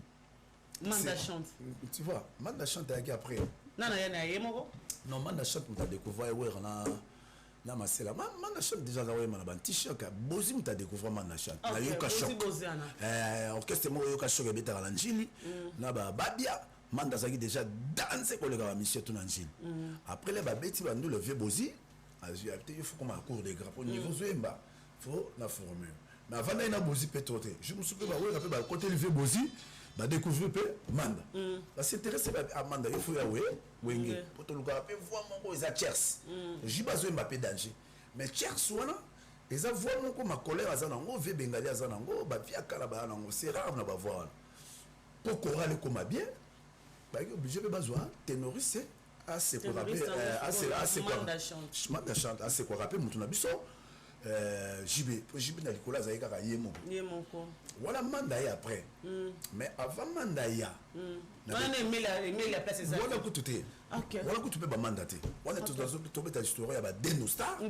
Manda chante. Tu vois, Manda chante yaki après. Nana yana yemoko. Non, Manda chante m'a découvert ouais na masela. Manda chante déjà za ouais mana ban t-shirt ka bozi m'a découvert Manda chante. Na yoka choc. Orchestre mo yoka choc beta la njili na ba babia Manda zaki déjà danser ko le ga monsieur tout njili. Après les babeti bandu le vieux bozi, il faut comme un cours de gras au niveau zoemba. Faut la former. Mais avant d'aller na bozi peut-être. Je me souviens ba ouais rappel ba côté le vieux bozi ba découvrir peu Manda ba s'intéresser à Manda il faut ya ouais wenge poto luka pe voir mon eza chers jibazo Mbappé danger mais chers wana eza voir mon ko ma colère azana ngo ve bengali azana ngo ba via kala ba nango c'est rare na ba voir pour chorale comme bien ba obligé pe bazwa ténoriste assez quoi rappeler assez quoi Manda chante assez quoi rappeler mutu na biso JB na likola za yeka yemoko voilà Manda ya après mais avant Manda ya on aimé la place exacte voilà que tout est OK voilà que tu peux ba mandater voilà tout dans to beta histoire ya ba Denostar oui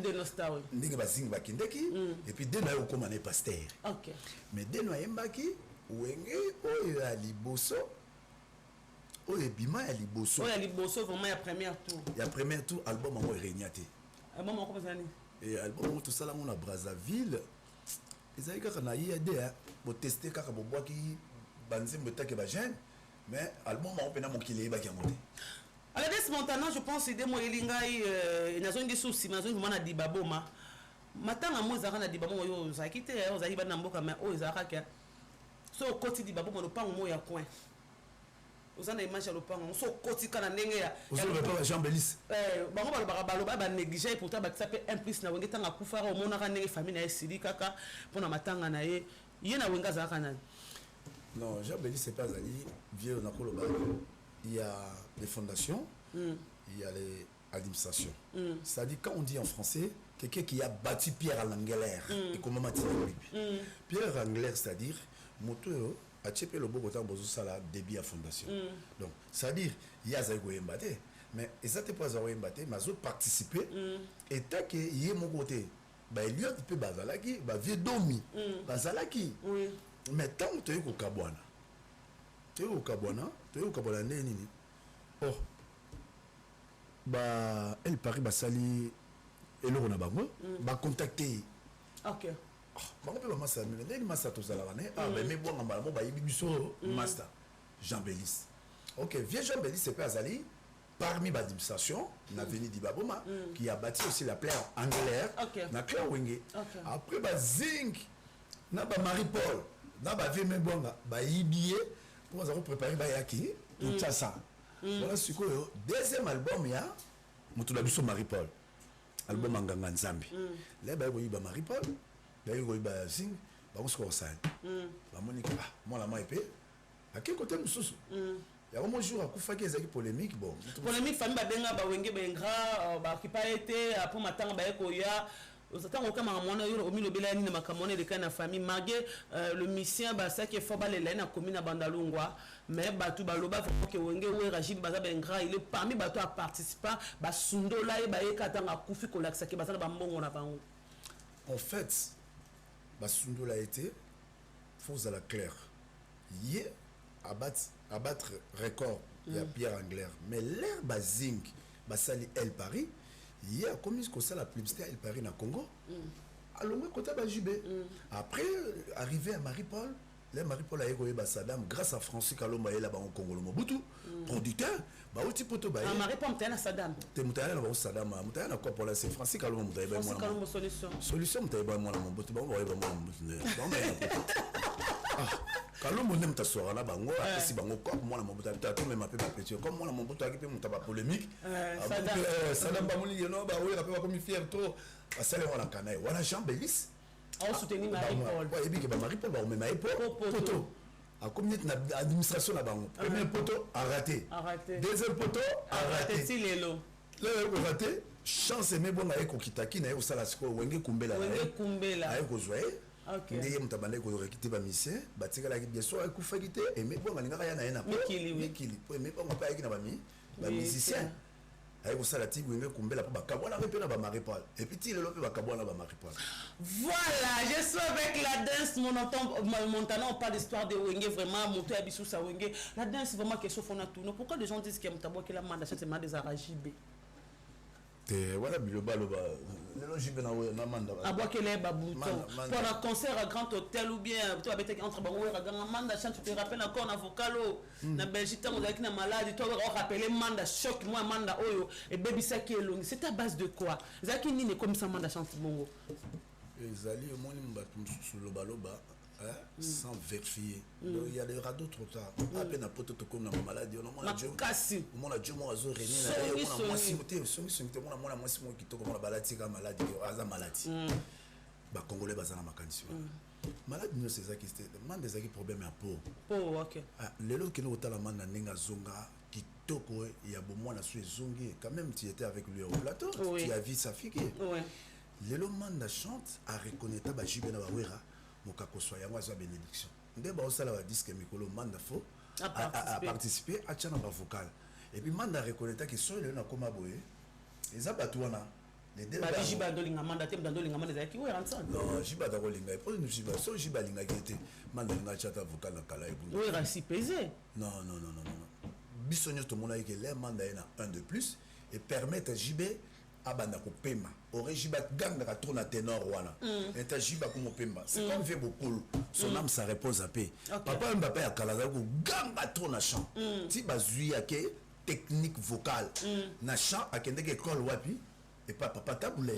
ndenge ba zing ba kindeki et puis Deno yo comme un pasteur OK mais Deno yembaki wenge oyo ya liboso oyo bima ya liboso vraiment ya premier tour album en réuniate album en combien d'années et album tout ça là on a Brazzaville ezali kaka na IAD pour tester kaka bo boaki banzembo take ba jeune mais album on pena mokili ba ki amote alors des Montana je pense idée mo elingai nazongi souci nazongi mona dibaboma matanga mo zaka na dibaboma yo zakite yo zali bana mboka mais o zaka ke so koti dibaboma no pango mo ya coin ozana image ya lopango so koti kana ndenge ya pas Jean Belis bango baloba ba négliger pourtant ba tsape implice na wenge tanga kufara omona ka ndenge famille na esili kaka pona matanga na ye na wenga zaka nani non Jean Belis c'est pas ali vieux na koloba il y a des fondations il y a les administrations c'est-à-dire quand on dit en français quelqu'un qui a bâti Pierre Langler et comment Pierre Langler c'est-à-dire moto a chepé le beau temps bozo sala débit à fondation donc c'est-à-dire il y a zago embate mais et ça t'es pas zago embate mais autres participer et tant que y est mon côté bah il y a peu bazalaki bah vieux domi bazalaki mais tant que tu es au Kabwana tu es au Kabwana nini oh bah elle Paris bah sali et le na bango bah contacter OK bango pe ba masa ndeni masa to zala wane mais bon ngamba mo ba yibiso master Jean Belis OK vieux Jean Belis c'est pas azali parmi l'administration na veni dibaboma qui a bâti aussi la plaire anglaire na Claire Wenge après ba zinc na ba Marie Paul na ba vie même bonga ba yibié pour ça préparer ba yaki tout ça voilà ce que deuxième album ya mutu la biso Marie Paul album Nganga Nzambi là ba yiba Marie Paul d'ailleurs ba zing ba ko ko sa ba monika moi la moi épée à quel côté nous sous ya un jour à kufaki ezaki polémique bon polémique famille ba benga ba wenge bengra ba ki pa été pour matanga ba ko ya osatango kama mwana yo omilo bela ni na makamone de kana famille malgré le mission ba ça qui faut ba le na commune Bandalungwa mais batu baloba que wenge we Rajib baza bengra il est parmi batu à participant ba sundola e ba ekatanga kufi ko laksa ke bazala ba mbongo na bango en fait Basundol a été faux à la claire. Hier, abattre record, il y a Pierre Angler. Mais l'air zinc, Basali El Paris, hier, comme il y a la publicité El Paris dans Congo, alors moi, côté Bajibé. Après, arrivé à Marie-Paul, là, Marie-Paul a évolué Saddam grâce à Francis Kalomba et là-bas au Congo, le Mobutu, producteur. Bah, au type de Marie-Paul, tu es Saddam. Tu es Saddam. Tu es quoi pour là? C'est Francis Kalomba. Francis Kalomba, solution. Solution, tu es moi, mon Mobutu. Bon, ouais, bon, Kalomba, on aime ta soirée là, bango. Si bango, comme moi, mon Mobutu, tu as tout même appelé ma pétition. Comme moi, mon Mobutu a équipé mon tabac polémique. Saddam, bah, mon ligue, non, bah, oui, rappelle-moi comme il fier trop. Ça, c'est la canaille. Voilà, Jean Belis. On soutient Marie-Paul. Oui, et puis Marie-Paul, on met Marie-Paul. Poto. À combien d'administration là-bas? Premier poteau a raté. Deuxième poteau a raté. Si l'élo. Là, il a raté. chance mais bon aye ko kitaki na yo sala siko wenge kumbela aye ko zoé ndeye mutabande ko rekite ba mission batikala ki bien sûr ay ku fakite et mais bon ngaka ya na ena mikili mais bon pa yaki na ba musicien aye ko sala ti wenge kumbela pa bakabwana pe na ba maripal et puis ti lelo pe bakabwana ba maripal. Voilà, je suis avec la danse Montana, on parle d'histoire de Wenge, vraiment, monter à Bissou sa Wenge. La danse, c'est vraiment quelque chose qu'on a tout. Pourquoi les gens disent qu'il y a Moutabo qui est la mandation, c'est des arachibés? Voilà, le baloba. Le logique na manda. Aboua qu'elle est babouton. Pour un concert à Grand Hôtel ou bien, tu vas être entre Bango et Grand Manda, tu te rappelles encore un vocalo. Na Belgique, on a une maladie, tu vas rappeler Manda, choc, moi, Manda, Oyo, et Baby Saki et Long. C'est à base de quoi? Zaki n'est comme ça, Manda chante Bongo. Les alliés, au moins, sur le baloba, sans vérifier. Il y aura d'autres temps. À peine à pote comme la maladie, on a Dieu. On a Dieu, moi, Azo, René, on a moi, Simoté, on a moi, Simon qui toque comme la maladie, maladie, Aza maladie. Bah, Congolais, Bazana, ma candidature. Maladie, c'est ça qui était. Man, des problèmes à peau. Oh, ok. Les lots qui nous ont la man, Nenga Zonga, qui toque, il y a beaucoup moins à suivre Zongi. Quand même, tu étais avec lui au plateau, tu as vu sa fille. Les lots man chante à reconnaître Bajibe na Wera. Mokako soya moi bénédiction ndé ba osala ba disque mikolo manda fo à participer à tchana ba vocal et puis manda reconnaître que so le na koma boye eza batwana les deux ba jiba dolinga manda tem dolinga manda zaki we ransa non jiba da kolinga et pour nous jiba so jiba linga gete manda linga chata vocal na kala ebu we rasi pesé non bisonyo to mona que les manda ena un de plus et permettre jibé abanda ko pema orijiba gang na tourna ténor wana eta jiba ko pemba c'est comme fait beaucoup son âme ça repose à paix papa Mbappé a kalaza ko gang na tourna chant ti bazui yake technique vocale na chant akende ke école wapi et pas papa taboulé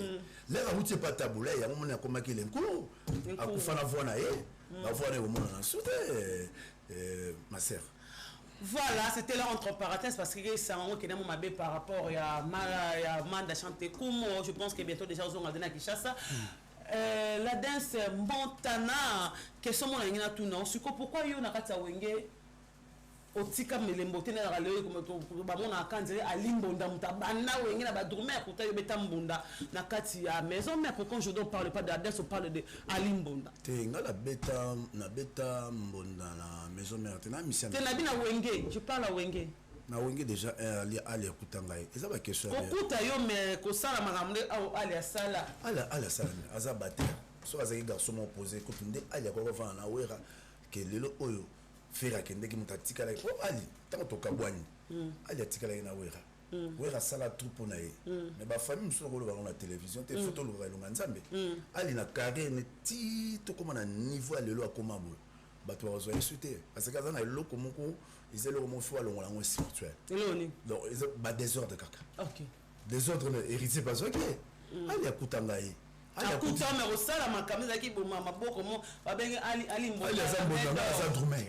là a outi pas taboulé ya mona koma ki lenkulu akufana vona ba vona au monde na soute ma sœur. Voilà, c'était là entre parenthèses parce que c'est un mot qui est mabé par rapport à Manda chanter comme je pense que bientôt déjà on a donné à Kinshasa. La danse Montana, que sont mon ingénieur tout non, c'est pourquoi yo na kata wenge otika melembo tena la leo comme ba mona kanzele alimbonda mutabana wenge na ba dormir pour tayo beta mbonda na kati ya maison mais pourquoi je ne parle pas de la danse on parle de alimbonda te ngala beta na beta mbonda na maison mère tena mission te na bina wenge je parle à wenge na wenge déjà ali akutanga eza ba question okuta yo mais ko sala makamde au ali asala ala sala aza bater so azaki garçon opposé ko tunde ali akoko fa na wera ke lelo oyo faire kende ki mutatika la ko ali tango to kabwani ali atika la na wera wera sala troupe na ye mais ba famille so ko lo ba na télévision te photo lo ba lo nzambe ali na carrière ne ti to comme na niveau à lelo akoma bo ba to rezo insulté parce que azana loko moko izelo mo fo alongo la mo spirituel eloni donc ba désordre kaka OK désordre hérité pas OK ali akutanga ye akuta mais osala makamisa ki boma maboko mo babengi ali mbona za drumer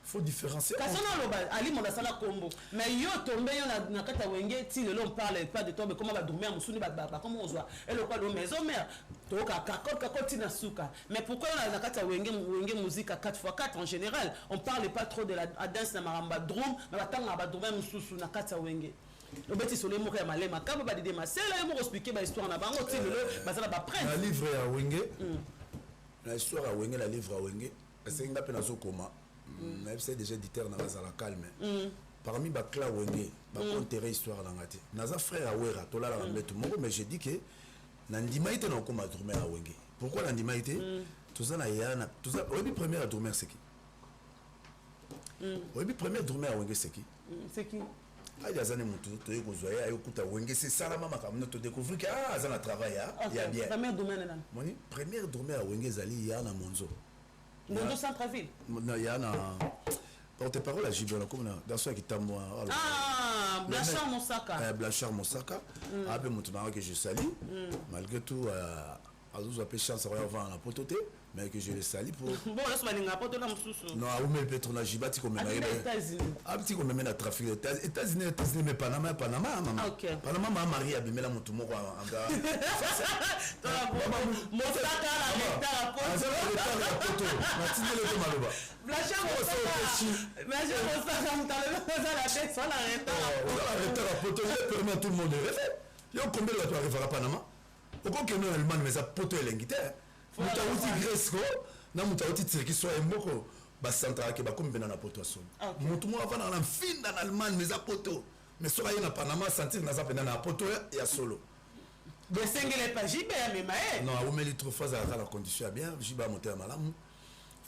faut différencier kasona loba ali mbona sala kombo mais yo tombe yo na kata wenge ti lelo on parle pas de toi mais comment ba drumer musuni ba comment on voit et le quoi le maison mère to ka kakoti na suka mais pourquoi na kata wenge musique à 4x4 en général on parle pas trop de la danse na maramba drum mais batanga ba drumer mususu na kata wenge obeti solo moko ya malema kaba ba dide masela yo moko expliquer ba histoire na bango ti lelo basala ba prendre la livre ya wenge la histoire ya wenge la livre ya wenge parce que ngapena zokoma mais c'est déjà éditeur na bazala calme parmi ba cla wenge ba conterrer histoire na ngati naza frère awera tolala na mbetu moko mais j'ai dit que na ndima ite na koma tourner à wenge pourquoi na ndima ite toza na yana toza obi première à tourner c'est qui obi première tourner à wenge c'est qui il azane mutu to yeko zoya ayekuta wenge c'est ça la mama comme to découvrir que azana travail il y a bien première domaine là moni première domaine à wenge zali ya na monzo centre-ville na ya na porte-parole à Jibola comme dans ce qui tambo Blanchard Mosaka après mutu na que je salue malgré tout azuzo appelle chance à avoir la pototé mais que je le salue pour bon là c'est pas poto na mususu non ou même peut-être na jibati comme na petit comme même na trafic États-Unis mais Panama maman Panama marié à bimela mutu moko anga Mosaka la poto na tindele to maloba Blanchard Mosaka mutale ça la tête ça la retard à poto permet tout le monde de rêver yo combien de bato arrivera Panama okokende en Allemagne mais ça poto elengi te moto auti Grèce ko na moto auti Turquie so emboko bacentrale ke bakombena na poto aso moto mo avana na finda en Allemagne mais ça poto mais soka ye na Panama sentir na zapena na poto ya solo donc sengele pas jibe mais maé non au meli trop phase à la condition bien jiba monter à malamu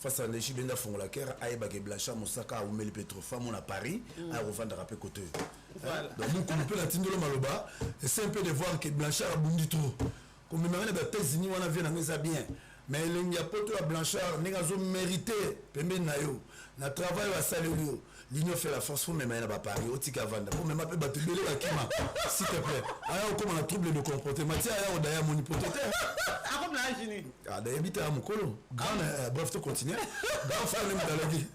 face à l'équipe de Fongola Kera Aïba ke Blanchard Mosaka au meli Petrofa mon à Paris à revendre rappel côté voilà donc on peut la tindolo maloba et c'est un peu de voir que Blanchard a bondi trop comme même les États-Unis on a vu na bien mais il y a poto à Blanchard n'est pas mérité pembe na yo na travail à salario l'union fait la force faut même na ba Paris otika vanda pour même appeler batubele ba kima s'il te plaît alors comme on a trouble de comportement tiens on d'ailleurs mon hypothèque ah comme la Gini ah d'ailleurs habiter à Mokolo grand bref tu continuer grand frère même dalagi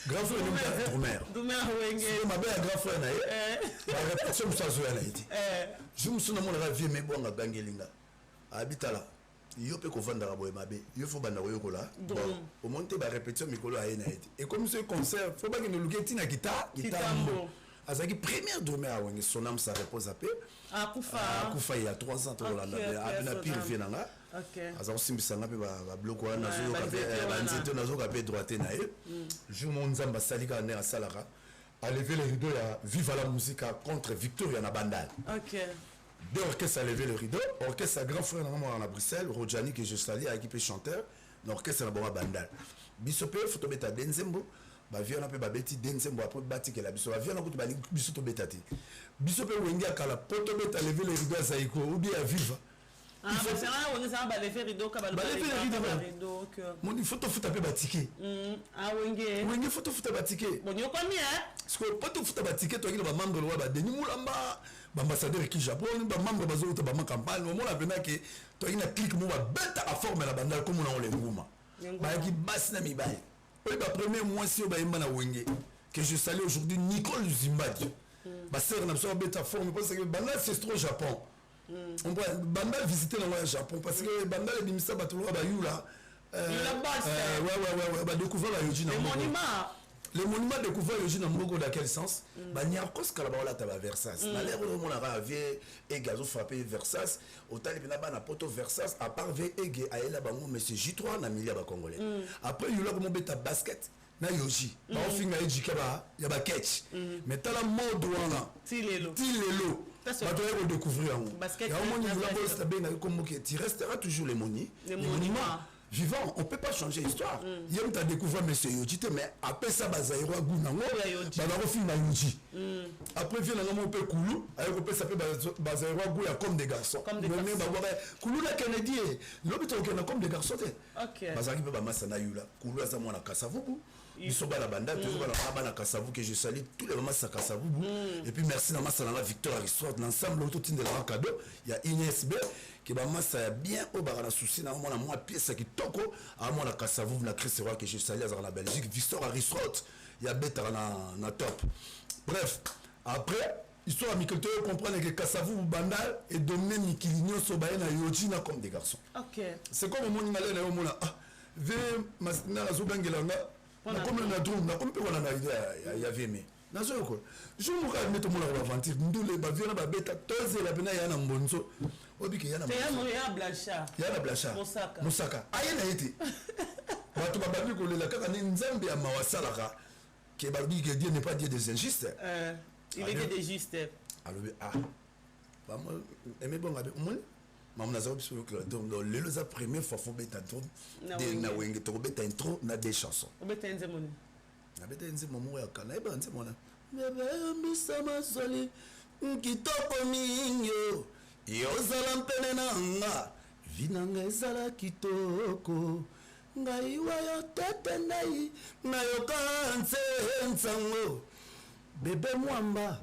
grand frère même Doumer Wenge ma belle grand frère na ba répétition ça zo na iti je me souviens mon rêve mais bon gangelinga habiter là yo pe ko vanda boye mabe yo fo banda yo kola bon au monter ba répétition mikolo aye na iti et comme ce concert faut pas que nous luketi na kitambo azaki première Doumer à Wenge son âme ça repose à paix akufa il y a 3 ans na pire vie nanga OK azako simbisanga pe ba bloko wana zo ka pe ba nzito nazo ka pe droité na ye jour mon nzamba salika na salaka a levé le rideau ya vive la musique contre Victoria na Bandal OK deux orchestres a levé le rideau orchestre grand frère à Bruxelles Rodjani que je salue équipe chanteur l'orchestre na bonga Bandal biso pe photo beta denzembo ba viana pe ba beti denzembo après bati que la biso ba viana ko to ba biso to betati biso pe Wenge akala poto beta levé le rideau zaiko ou bien vive il faut faire on ça ba lever rideau ka ba rideau que mon photo futa pe ba ticket ah Wenge photo futa ba ticket bon yo komi parce que photo futa ba ticket to ba membre lo ba Denis Mulamba ba ambassadeur qui Japon ba membre ba zo ta ba campagne au moment la que to ina clique mo ba beta a forme la Bandal comme on le nguma ba ki bas na mi ba oui ba premier mois si ba yimba na Wenge que je salue aujourd'hui Nicole Zimbabwe ba sœur na so beta forme parce que Bandal c'est trop Japon on va Bandal visiter le Japon parce que Bandal et Bimisa Batolo ba yula ouais ba découvrir la Yoji na les monuments découverts Yoji na Mbogo dans quel sens ba nyakos kala ba la taba Versace na l'air au mon ara vie et gazo frappé Versace au tali bina ba na poto Versace à part ve ege aela bango monsieur J3 na milia ba congolais après yula ko beta basket na Yoji ba ofinga ejika ba ya ba catch mais tala mode wana tilelo tu vas découvrir tu resteras toujours les monuments vivants on peut pas changer l'histoire il y a découvert monsieur Yoji mais après ça bazairo gunango bazaro film Yoji après vient na mo pe kulu ayo pe ça peut bazairo guya comme des garçons kulu la Kennedy l'obito comme des garçons OK bazaki pe ba masana yula kulu asa mwana kasavubu biso bana banda to bana kasavu que je salue tous les mamans sa kasavu et puis merci na masana la Victoire Resort l'ensemble autour de la cadeau il y a Inès B qui ba massa bien au barana souci na moi pièce qui toko à moi la kasavu na Chris Roy que je salue à la Belgique Victoire Resort il y a beta na top bref après histoire amicale tu comprendre que kasavu Bandal et dominer Mikilinho Sobaye na Yoji na comme des garçons OK c'est comme mon malais na mo na ve masina la zobangelanga na comme na drum na comme pe wana na ya veme na zo ko je mo ka mettre mon aventure ndule ba viena ba beta toze la bena ya na mbonzo obike ya na Blanchard Mosaka aye na ete bato ba babi ko lela kaka ni nzambe ya mawasalaka ke ba bi que Dieu n'est pas Dieu des injustes il était des justes alors ba mo aimé bon avec mon maman nazo biso donc le za première fois faut beta trop de na Wenge to beta intro na des chansons beta nzemoni na beta nzemoni ya kana eba nzemona bebe mbisa masoli kitoko minyo yozala mpene nanga vinanga ezala kitoko ngai wayo tete ndai nayoka nsango bebe mwamba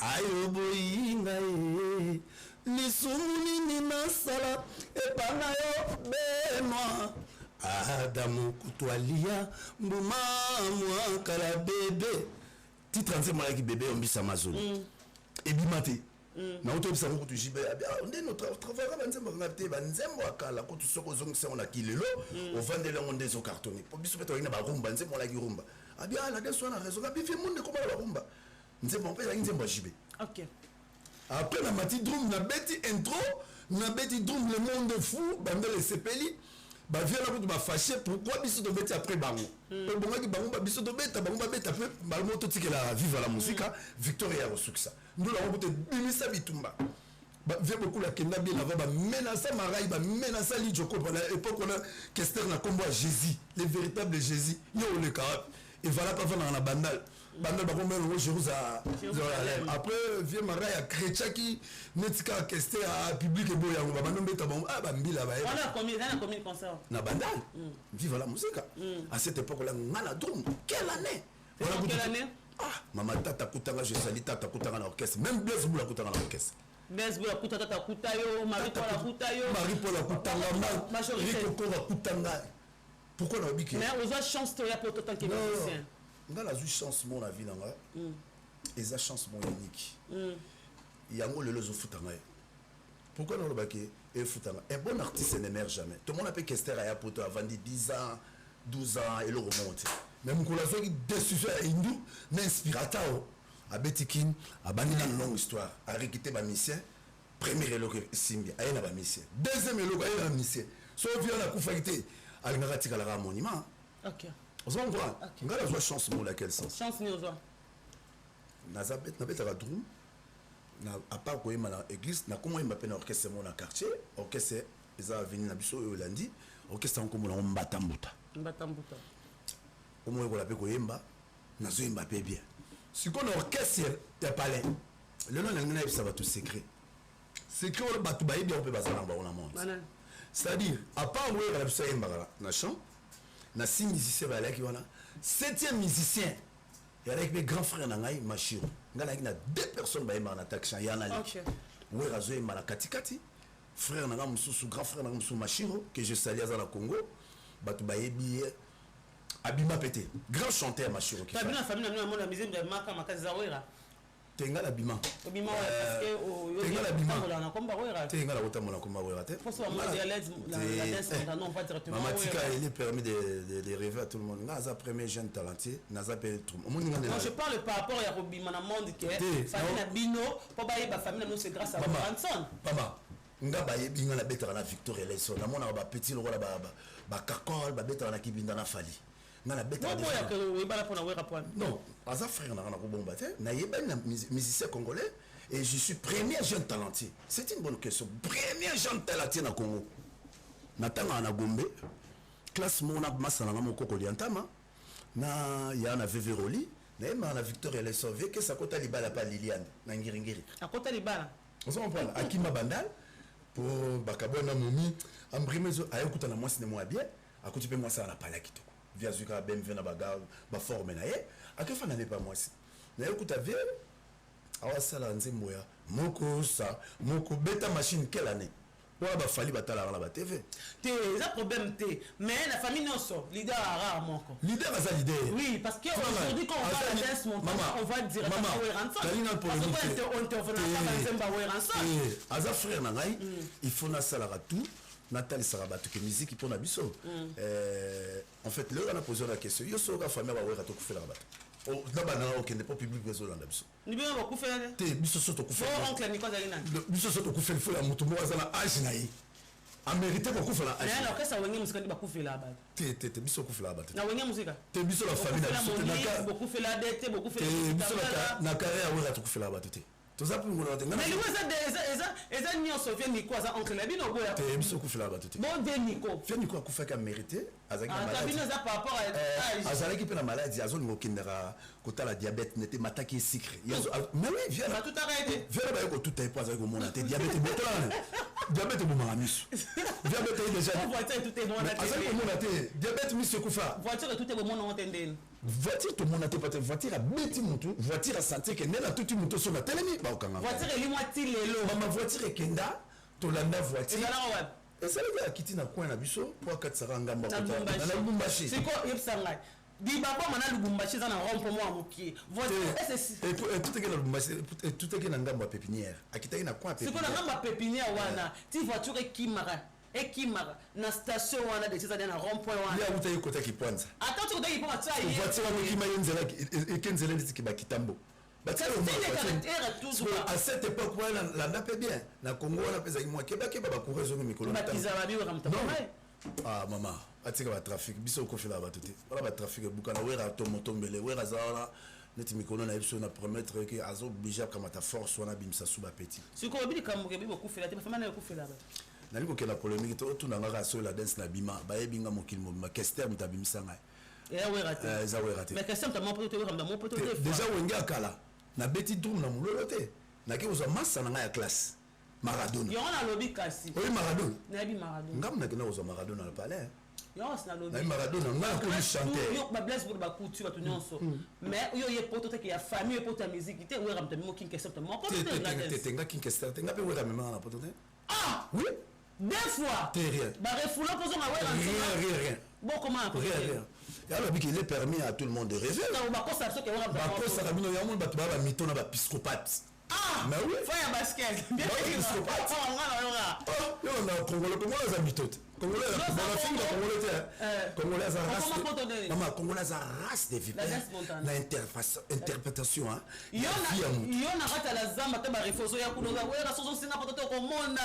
ayo boyinga lisumuni nasala epanga yo benwa Adamu kutwalia mbuma mwakala bebe titre nzema ki bebe ombisa mazoni ebimate na otobisa ko tujibe onde notre travail ba nzembo ngapte ba nzembo akala ko tu soko zongisa on akilelo o vandela ngonde zo cartonné po biso peto ina ba rumba nzembo la ki rumba abia la deso na raison ka bifi monde ko ba rumba nzembo pe la nzembo jibe OK après na mati drum na beti intro na beti drum le monde fou bande le sepeli ba vient là pour ba fâché pourquoi biso to beti après bango pe bonga ki bango ba biso to beta bango ba beta pe ba moto tikela vive la musique Victoria Rosuksa nous la route bimisa bitumba ba vient beaucoup la kenda bien avant ba menacer marai ba menacer li joko pendant l'époque on a Kester na combo Jésus les véritables Jésus yo le cas et voilà pas dans la bandal bandal ba combo au Jérusalem après vient marai à chrétien qui netika Kester à public et boya ba bandon beta bon ah ba mbila ba on a combien de concerts na bandal vive la musique à cette époque là ngana drum quelle année quelle année ah maman tata kutanga je sali tata kutanga na orchestre même Blaise Boula kutanga na orchestre Blaise Kuta tata Kutayo, Marie-Paul Kutayo. Marie-Paul Kutanga, Marie-Paul Kutanga. Pourquoi on a dit que... Mais on a chance de la pour autant que musicien. On a la chance mon avis là. Et ça chance mon unique. Il y a un le lozo futanga. Pourquoi on a dit que futanga un bon artiste n'émerge jamais. Tout le monde a appelé Kester à pour avant 10 ans, 12 ans et le remonte. Même quand la fait décision hindou n'inspirateur. A Betikin, a bani une longue histoire, a réquité ma mission, premier éloque Simbi, a une mission, deuxième éloque a une mission, sauf via la coufaïté, à l'ingaratique à monument. Ok. On se comprend. On a la chance pour laquelle sens. Chance ni ozo. Nazabet, n'abet à la drum, à part quoi il m'a l'église, n'a comment il m'a peine orchestre mon quartier, orchestre, ils ont venu na biso et lundi, orchestre en commun on batambuta. Batambuta. Au moins on l'appelle quoi yemba, nazo yemba paye bien. Si on a orchestre, il y a palais. Le nom de ça va tout secret. Secret, on va tout bailler bien, on peut passer dans le monde. C'est-à-dire, à part où il y a la chambre, il y a 6 musiciens qui sont là. 7e musicien, il y a mes grands frères qui sont Machiro. Il y a 2 personnes qui sont en attaque. Il y a où il y a Katikati, frère, grand frère Machiro, que je salue dans le Congo, il y a Abima Pété, grand chanteur Machiro qui fait. La famille n'a pas de musique de Maka Makazawera. Tenga la bima. Bima parce que tenga la bima. Tenga la bota mona komba wera te. Pour ça moi la dance non pas directement. Maman Tika il est permis de rêver à tout le monde. Naza premier jeune talentueux, Naza peut tout. Non, je parle par rapport à Robima na monde que famille na bino pour bailler ba famille na c'est grâce à Ranson. Papa nga baye binga na betara na Victoria Leso. Na mona ba petit lo ba ba kakol ba betara na kibinda na fali. Non, pas frère, musicien congolais et je suis premier jeune talentueux. C'est une bonne question. Premier jeune talentueux na Congo. Natanga na Gombe, classe mona masana na moko koliantama, na ya na Veveroli, na ma na Victoria les sauver que ça kota libala pa Liliane na ngiringiri. A kota libala. On s'en prend Akima Bandal pour bakabona momi, ambrimezo ayokuta na moi cinéma bien, à côté de moi ça na pala kitoko. Via Zuka Benvena Baga, ba forme na ye, à quel fois n'allait pas moi si. Na écoute vie, awa sala nzemboya, moko sa, moko beta machine quelle année? Voilà ba fali batala la ba TV. Té, ça problème té, mais la famille non so, leader rare moko. Leader a ça leader. Oui, parce que aujourd'hui quand on va à la dance montant, on va dire maman, on te fait la nzemba weranso. Eh, aza frère na ngai, il faut na sala tout. Nathalie Sarabatu que musique pour Nabiso. En fait, là on a posé la question. Yo so ka famille ba wera to ku fela bato. O d'abord na okende pas public réseau dans Nabiso. Ni bien ba ku fela. Te biso so to ku fela. Bon oncle Nicolas Zalina. Biso so to ku fela fola mutu mo azana âge na yi. A mérité ba ku fela âge. Mais alors que ça wengi musika ba ku fela ba. Te biso ku fela bato. Na wengi musika. Te biso la famille na biso na ka. Beaucoup fela dette, beaucoup fela. Te biso na carrière wera to ku fela bato te. Tout ça pour nous mais lui ça n'y a sauvé ni quoi ça oncle la bino boya te biso ku fela bato te bon de Nico fait Nico ku fa ka mérité azaki maladie bino ça par rapport à azaki pe na maladie azoli ngokindera kota la diabète n'était mataki sucre mais oui viens là tout arrêté viens ba ko tout est pas azaki ko mona te diabète botola diabète bo maramis diabète déjà voiture tout est bon na azaki ko mona te diabète mi se ku fa voiture tout est bon on entendait voiture tout monde te peut-être voiture a beti mutu voiture a senti que nena tout mutu so na telemi ba okanga voiture eli mwati lelo mama voiture kenda to landa voiture et ça veut dire kiti na coin na biso pour 400 ngamba kota na Lubumbashi c'est quoi yepsanga di baba mana Lubumbashi za na rompo mo amuki voiture et tout est que na Lubumbashi tout est que na ngamba pépinière akitaki na coin pépinière c'est quoi na ngamba pépinière wana ti voiture ekimara ekimara na station wana de tisa na rond-point wana ya utayi kota kipwanza attends tu kota kipwanza tsa voiture wana kima yenzela ekenzela ndiki ba kitambo à cette époque la nappe bien na Congo on appelle ça moi keba bakourir zo mikolo non ah maman atika ba trafic biso ko fela ba tuté wala ba trafic bukana wera to motombele wera zala neti mikolo na biso na promettre que azo obligé comme ta force wana bimsa suba petit siko obili kamuke bibo ku fela te fama na ku fela ba nali ko kela polémique to tuna ngaka so la dance na bima ba yebinga mokili mo ma kester mutabimisa ngai za wera te mais question ta mon pote wera mon pote déjà wenga kala na beti drum na mulolo te na ki uza massa na ngai ya classe Maradona yo na lobi kasi oui Maradona na bi Maradona ngam na kina uza Maradona na palais yo na lobi na Maradona nga ko chanter yo ba bless pour ba coutu ba tunonso mais yo ye poto te ki ya famille poto ta musique te wera mta mo kin question ta mon pote te nga kin question te nga pe wera mema na poto te ah oui deux fois te rien ba refoula poso nga wera rien bon comment rien alors il est permis à tout le monde de rêver ba ko sa so ke wera ba ko sa kamino ya mon ba ba mito na ba psychopathe ah mais oui fire basket bien psychopathe yo na Congolais za mitote Congolais za finga Congolais za race maman Congolais za race de vipère na interprétation hein yo na rata la zamba te ba refoso ya kunoza wera sozo singa poto ko mona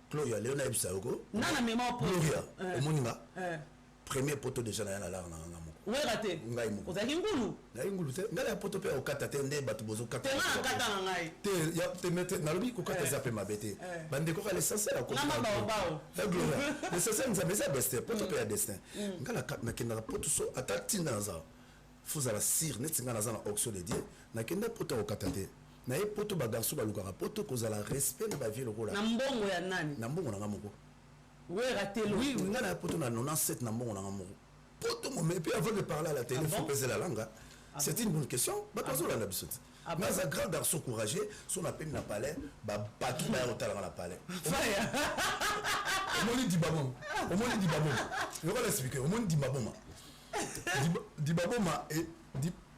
Gloria Léona Ebsaoko nana mémoire pour Gloria omoninga premier poteau déjà na la na ngamo oui raté ngai mo ozaki ngulu na ngulu te ngala poteau pe okata te nde batu bozo kata te na kata na ngai te ya te mete na lobi ko kata za pe mabete bande ko kale l'essentiel ko na mabao la Gloria l'essentiel nous avait ça destin poteau pe ya destin ngala kat na kenda poteau so atati na za fuza la sir net ngana za na auction de dieu na kenda poteau okata te na ye poto ba garçon ba lukara poto ko za la respect na ba vie le rôle na mbongo ya nani na mbongo na ngamoko oui raté oui ngana poto na 97 na mbongo na ngamoko poto mo mais puis avant de parler à la télé faut peser la langue c'est une bonne question ba tozo la bisoti mais un grand garçon courageux son appel na palais ba patu ba hôtel na palais omoni dibabom je vais l'expliquer omoni dibaboma et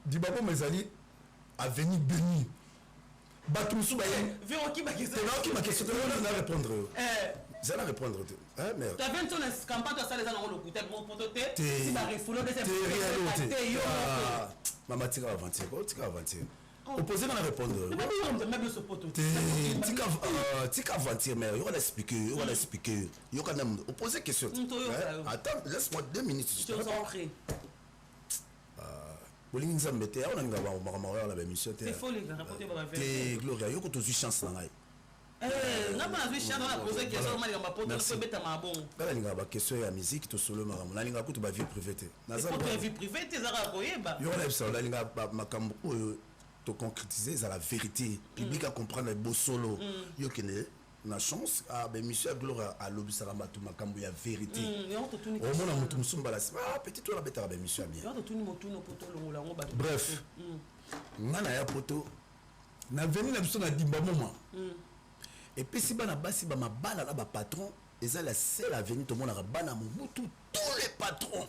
dibaboma ezali avenue Béni bato musu baye vero ki ba question na répondre ça va répondre hein mais tu as vu ton campagne ça les allons le coûter mon pototé si ba refoulé de ces yo mama tika avancer opposé na répondre même ce pototé tika avancer mais yo va expliquer yo quand même opposer question attends laisse-moi 2 minutes je te en prie bolingi nzambe te aona ninga ba la émission te c'est faux les gars rapporter ba te Gloria yo ko to chance na ngai nga pas vu chance na poser question mali ba poto ko beta ma bon bala ninga ba question ya musique to solo maramu na ninga kutu ba vie privée te na za ba vie privée te za ka koyeba yo na ça la ninga makambo oyo to concrétiser za la vérité public à comprendre beau solo yo kene na chance ah ben monsieur Gloria a lobisaka bato makambo ya vérité au mona mutu musumba la petit toi la beta ben monsieur bien bref ngana ya poto na veni na biso na dimba moma et puis si bana basi ba mabala na ba patron eza la seule avenue to mona bana mutu tous les patrons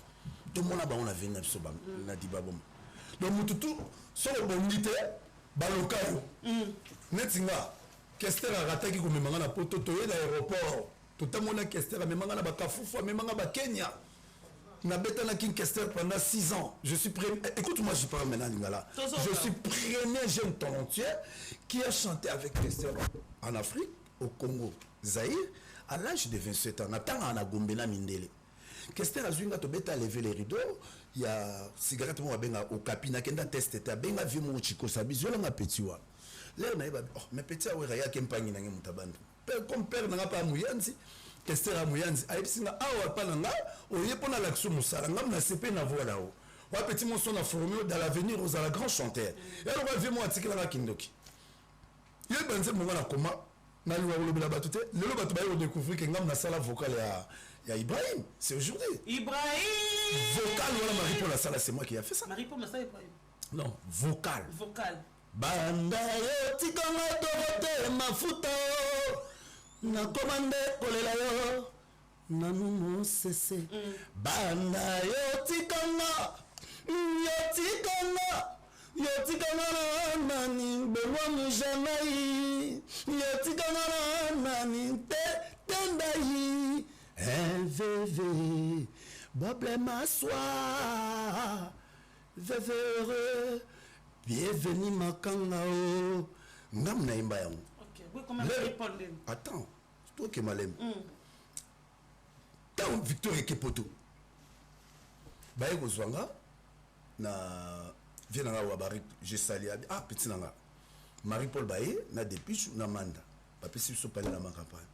to mona ba on a veni na biso ba na dimba moma donc mutu tout so bongite ba lokayo netinga Kester a raté qui comme mangana poto toye l'aéroport totamona Kester a memanga na bakafufu memanga ba Kenya na beta na kin Kester pendant 6 ans je suis écoute-moi je parle maintenant lingala je suis premier jeune talentueux qui a chanté avec Kester en Afrique au Congo Zaïre à l'âge de 27 ans natanga na Gombe na Mindele Kester a zwinga to beta lever les rideaux il y a cigarette mo benga au kapina kenda test ta benga vi mo chiko sabizo la petit wa l'air na ba oh mais petit awera ya kempangi na ngemutabando père comme père na pa muyanzi Kester a muyanzi ayisinga awa pa na oye pona l'action musala ngam na CP na voix là-haut wa petit mon son a formé dans l'avenir aux la grand chanteur et alors va vi mo article na kindoki ye banze mo na koma na liwa lobela batute lelo batu ba yo découvrir que ngam na sala vocal ya Ibrahim c'est aujourd'hui Ibrahim vocal wala Marie-Paul la sala c'est moi qui a fait ça Marie-Paul ça Ibrahim non vocal banda yo tikanga dorote mafuta na komande kolela yo nanu mosese banda yo tikanga na nani bewa mujamai yo tikanga na nani tendai veve boble maswa veve heureux bienvenue makanga o ngam na imba yango. OK, oui, comment répondre? Attends, c'est toi qui m'alème. Tant Victor Kepoto. Baye kozwanga na vienanga wa bari je sali ah petit nanga. Marie-Paul Baye na depuis na manda. Papi si so parler na ma campagne.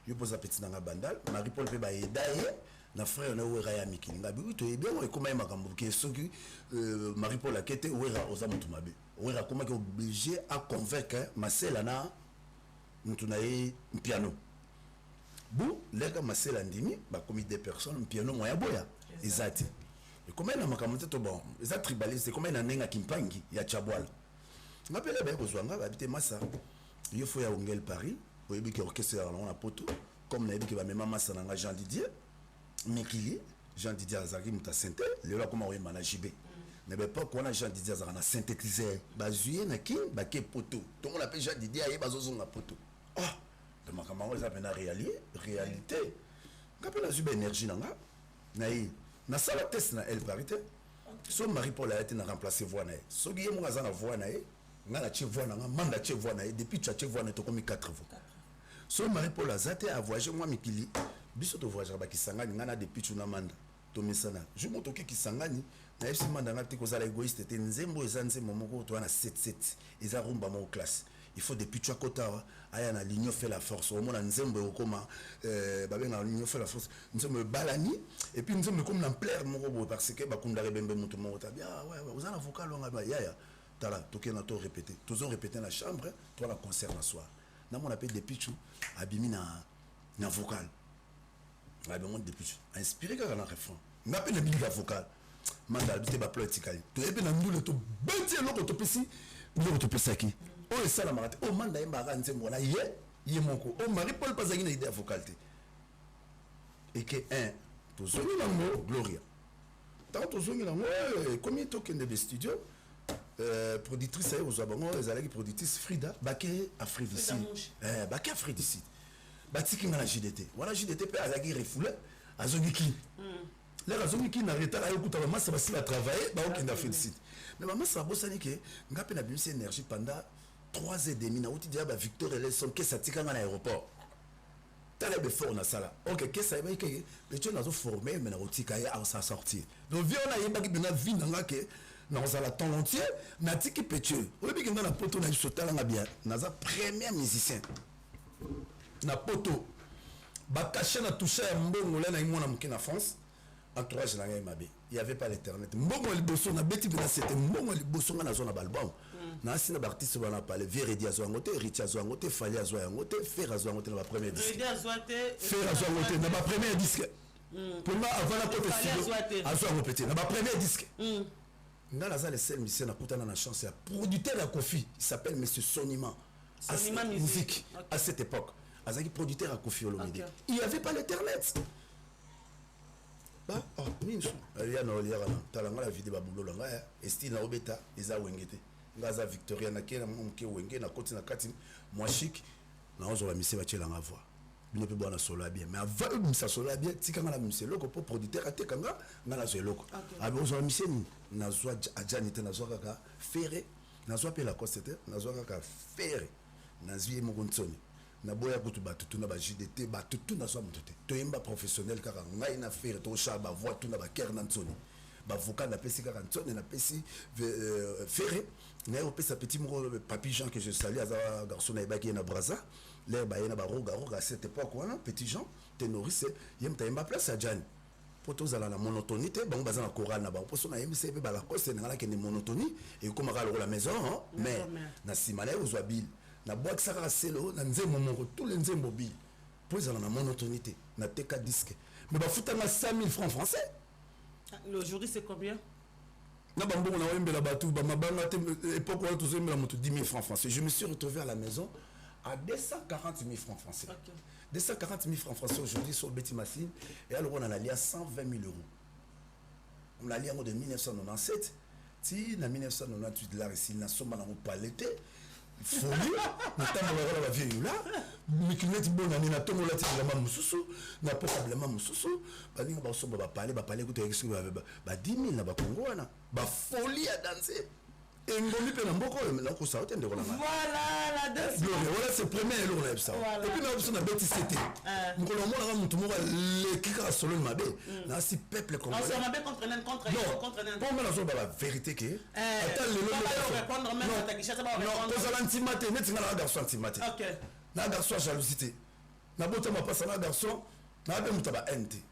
Yo posa petit nanga bandal, Marie-Paul pe Baye daye na frère na wera ya mikili. Ngabi to bien o koma makambo ke soki Marie-Paul akete wera oza mutu mabe. Wera koma ke obligé à convaincre Marcel na mutu na ye piano. Bou lega Marcel andimi ba komi des personnes piano moya boya. Ezati. Et comment il a makamante to bon, ça tribaliste, comment il a nenga kimpangi ya chabwala. M'appelle ba kozwanga habiter massa. Il faut ya Ongel Paris, au yebi ki orchestre on a poto, comme na yebi ki ba mema massa na Jean Didier, Mekili, Jean Didier Azaki muta synthé, le là comment on manage B. Mais ben pas qu'on a Jean Didier Azaki na synthétiseur, ba zuye na kin, ba ke poto. Tout le monde appelle Jean Didier aye ba zozo na poto. Ah, de makamamo ça pena réalité. Quand on a zube énergie nanga, na yi na sala test na elle parité so Marie-Paul a été na remplacer voix na so guye mo ngazana voix na nga na che voix na nga manda che voix na depuis tu as che voix na to comme 4 voix so Marie-Paul a zate a voyager moi mikili biso to voyager ba kisangani nga na depuis tu na manda to misana je monto ki kisangani na esi manda nga te ko zala égoïste te nzembo ezanze momoko to na 7 eza rumba mo classe. Il faut depuis tu as kota aya na l'union fait la force au moins nzembo okoma babe na l'union fait la force nzembo balani et puis nzembo comme na plaire mon robot parce que ba kunda rebembe mutu mo ta bien ouais vous en vocal on ba ya tala toke na to répéter toujours répéter na chambre toi la concert na soir na mon appel depuis tu abimi na vocal ba be mon depuis tu inspiré ka na refrain na appel na biga vocal manda bité ba plotikali to ebe na ndule to benti loko to pesi loko to pesaki. Oh et ça la marate oh manda yemba nzembo na ye moko oh Marie-Paul pasaki na idée vocalité et que un tozongi nango Gloria tant tozongi nango combien token de studio productrice ay ozwa bango ezalaki productrice Frida Baké Afridici Baké Afridici batiki na JDT wana JDT pe azaki refoulé azongi ki les azongi ki na retard ay kuta ba massa basi la travailler ba okenda Afridici mais maman ça bosani ke ngape na bimisi énergie pendant 3h30 na outi dia ba Victor Eleson ke satika na aéroport tala be fort na sala OK ke sa ba ke be tu na zo former mais na outi ka ya sa sortir donc viens na yeba ki na vie na ke na sala ton entier na tiki petue o bi kinga na poto na sotala nga bien na za premier musicien na poto ba caché na toucher mbongo la na imona mukina France entourage na ngai mabe il y avait pas l'internet mbongo liboso na beti bina c'était mbongo liboso na zona balbum na sina artiste bana parler Véredi azwangote Riti azwangote Fali azwangote Fer azwangote na ba premier disque Véredi azwangote Fer azwangote na ba premier disque pour moi avant la côté studio azwangote na ba premier disque nga la le seul musicien na kutana na chance ya producteur à Kofi il s'appelle monsieur Sonima musique à cette époque azaki producteur à Kofi Olomide il y avait pas l'internet. Bah oh minso ya no ya kana talanga la vidéo babulo nga ya esti na obeta eza wengete ngaza Victoria na kena mke wenge na koti na kati moi chic na ozo ba mise ba tshela nga voix bino pe bona solo bien mais avant misa solo bien tikanga la mise loko pour producteur atekanga nga na zo loko abi ozo mise ni na zo ajani te na zo kaka ferré na zo pe la cosete na zo kaka ferré na zo mo kontsoni na boya kutu batutu na ba JDT batutu na so mutote to yemba professionnel kaka ngai na faire to shaba voix tout na ba ker na ntsoni ba vocal na pesi kaka ntsoni na pesi ferré na yo pesa petit mo papi Jean que je salue à garçon na ba qui na Braza les ba yena ba roga à cette époque wana petit Jean ténoriste yemta yemba place à Jan poto zala na monotonité bango baza na chorale na ba poso na yemba sebe ba la cause na la que ni monotonie et comme la maison mais na simale ozwa bil na boîte ça a selo na nzembo moko tous les nzembo bi pour ça na monotonité na teka disque mais ba futanga 5000 francs français aujourd'hui c'est combien na bambongo na wembe la batu ba mabanga te époque où tous la moto 10 000 francs français je me suis retrouvé à la maison à 240 000 francs français 240 000 francs français aujourd'hui sur Betty Massine et alors on a lié à 120 000 euros on a lié en de 1997 si na 1998 là ici na somba na palette folie notamment la vieille là mais qui n'est bon année na tongo la tête la mususu na probablement mususu ba ninga ba so ba parler écouter ba 10 000 na ba Congo na ba folie à danser Ngomi pe na mboko na ko sa otende ko na. Voilà la danse. Voilà c'est premier eloko na ça. Et puis na biso na beti c'était. Ngolo mona mutu moko le kika solo mabe. Na si peuple congolais. On se mabe contre n'un. Pour moi la vérité que attends le répondre même à ta guichette ça va répondre. Non, ça l'antimate, net nga na garçon antimate. OK. Na garçon jalousie. Na bota ma passe na garçon, na be mutaba ente.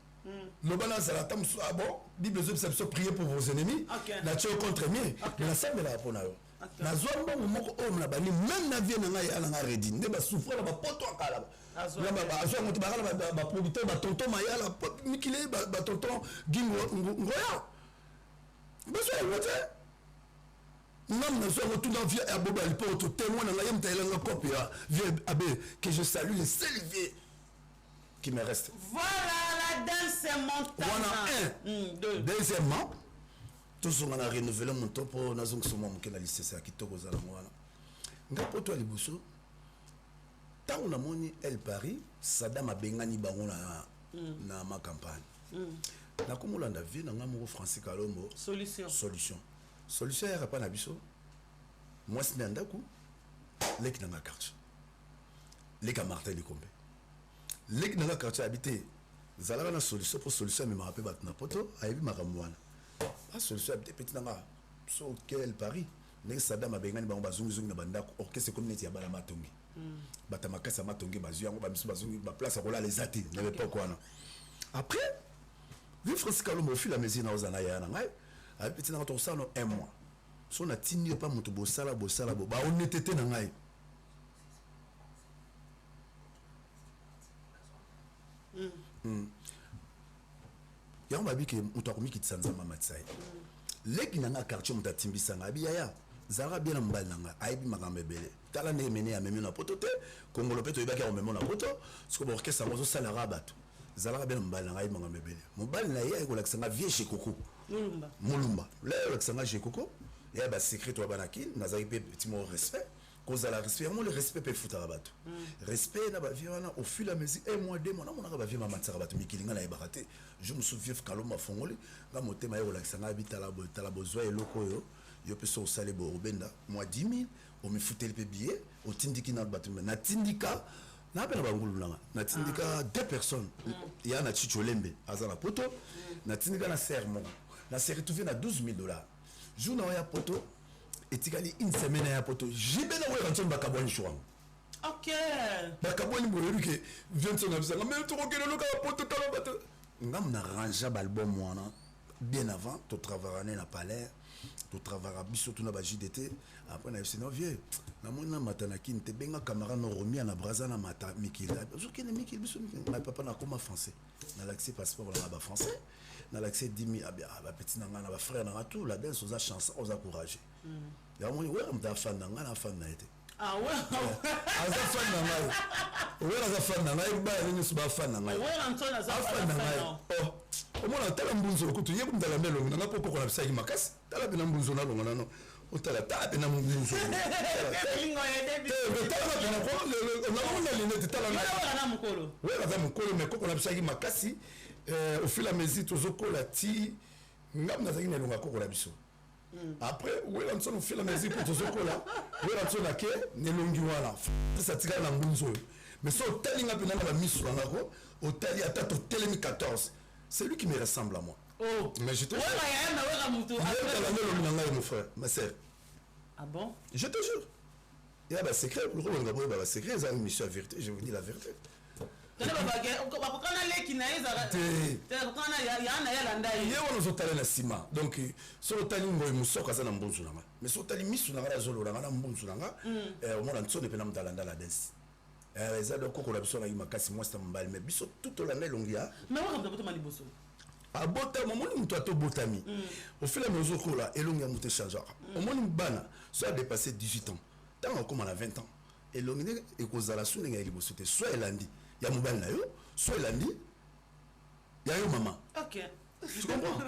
Le balance à la table, ah bon, Bible se prier pour vos ennemis. La tuer contre moi. Mais la salle de la pona. La zone bon moko homme la bani même na vie na ngai ala na redi. Ne ba souffrir ba poto akala. La ba zone mutu ba producteur ba tonton maya la mikile ba tonton gingo ngoya. Ba so wote. Non, na zone tout dans vie à boba il peut tout témoin na ngai mtaela nga copia vie abe que je salue les seuls vieux qui me reste. Voilà la danse montana. Deuxièmement, tout ce qu'on a renouvelé mon temps pour nous sommes mon la liste c'est qui to kozala ngwana. Ngapo to libuso. Tant on a moni El Paris, Saddam a bengani bango na ma campagne. Na komolanda vie na ngamoko Francis Kalombo. Solution ya pas na biso. Moi c'est ndako. Lek na carte. Lek a Martin Likombe. Lek na quartier habité zalaka na solution pour solution mais me rappelle batna poto ayebi makamwana pas solution habité petit nanga so quel Paris nek Saddam abengani bango bazungu na bandako orchestre community ya bala matongi bata makasa matongi bazu yango ba misu bazungu ba place akola les athées n'avait pas quoi non après vu Francis Kalombo au fil la mesure na ozana ya na ngai avec petit nanga to ça no un mois so na tini pas mutu bosala bo ba honnêteté na ngai. Yango babi ke mutakomi kitsanza mama tsai leki nanga quartier mutatimbisa ngabi yaya zara bien mbali nanga aibi makambe bele tala ne mene ya memi na poto te kongolo peto ibaki ya memo na poto siko orchestre ngozo sala rabato zara bien mbali nanga aibi makambe bele mobali na ye ko laksanga vie chez Coco mulumba le laksanga chez Coco ya ba secret to banaki nazaki pe petit mot respect cause à la respect le respect peut foutre rabato respect na ba vie wana au fil la musique un mois 2 mois na ba vie mama tsara bato mikilinga na ibakate je me souviens Kalombo fongoli nga motema yo laksanga bitala bozwa eloko yo pe so sale bo obenda moi 10 000 o mi fouter le billet o tindiki na bato na tindika na pena bangulu nanga na tindika deux personnes ya na chicholembe azana poto na tindika na sermon na s'est retrouvé na $12,000 jour na ya poto etikali une semaine ya poto jibe na wera ntsomba kabwani shwang. OK bakabwani boyebi ke viens na bisanga mais to kokelo loka poto tala bato ngam na ranja album wana bien avant to travailler na palais to travailler biso to na ba JDT après na sino vieux na mona matana kinte benga camarade no romia na braza na mata mikila zokene mikil biso na papa na koma français na l'accès passeport na ba français na l'accès 10 000 ba petit na ngana ba frère na tout la danse aux chanson aux encourager ya moni ouais mta fan na ngana fan na été ah ouais aza fan na ngai ouais aza fan na ngai ba ni suba fan na ngai ouais antona za fan na ngai oh omona tala mbunzo ko tuye kumdala melo na poko ko na bisaki makasi tala bina mbunzo na longa nano otala tape na mbunzo lingo ya debi tala bina ko na mona linete tala na mukolo ouais aza mukolo mais koko na bisaki makasi au fil à mesure tozoko la ti ngam na zaki na longa koko la biso après ouais on s'en fait la mesure pour tozoko la ouais on s'en a ke ne longi wala ça tika na mbunzo mais so tali nga pena na miso ngako otali ata to telemi 14 c'est lui qui me ressemble à moi. Oh, mais je te jure. Mon frère, ma sœur. Ah bon? Je te jure. Il y a un secret, le rôle de un secret, c'est une mission à vérité, je vous dis la vérité. Il y a un ciment. Donc, sur le tali, il y a un soc à un bon soulanga. Mais sur le tali, il y a un bon soulanga. Au moins, on ne peut pas dans la danse. Ça donc qu'on a besoin de makasi moi c'est mbali mais biso tout au l'année longia mais on a besoin de liboso a bota moment ni mtu ato botami au fil et à mesure que là et longia muté changer au moins bana soit dépassé 18 ans tant comme on a 20 ans et longia et kozala sunenga liboso te soit elandi ya mobile na yo soit elandi ya yo maman. OK. Tu comprends?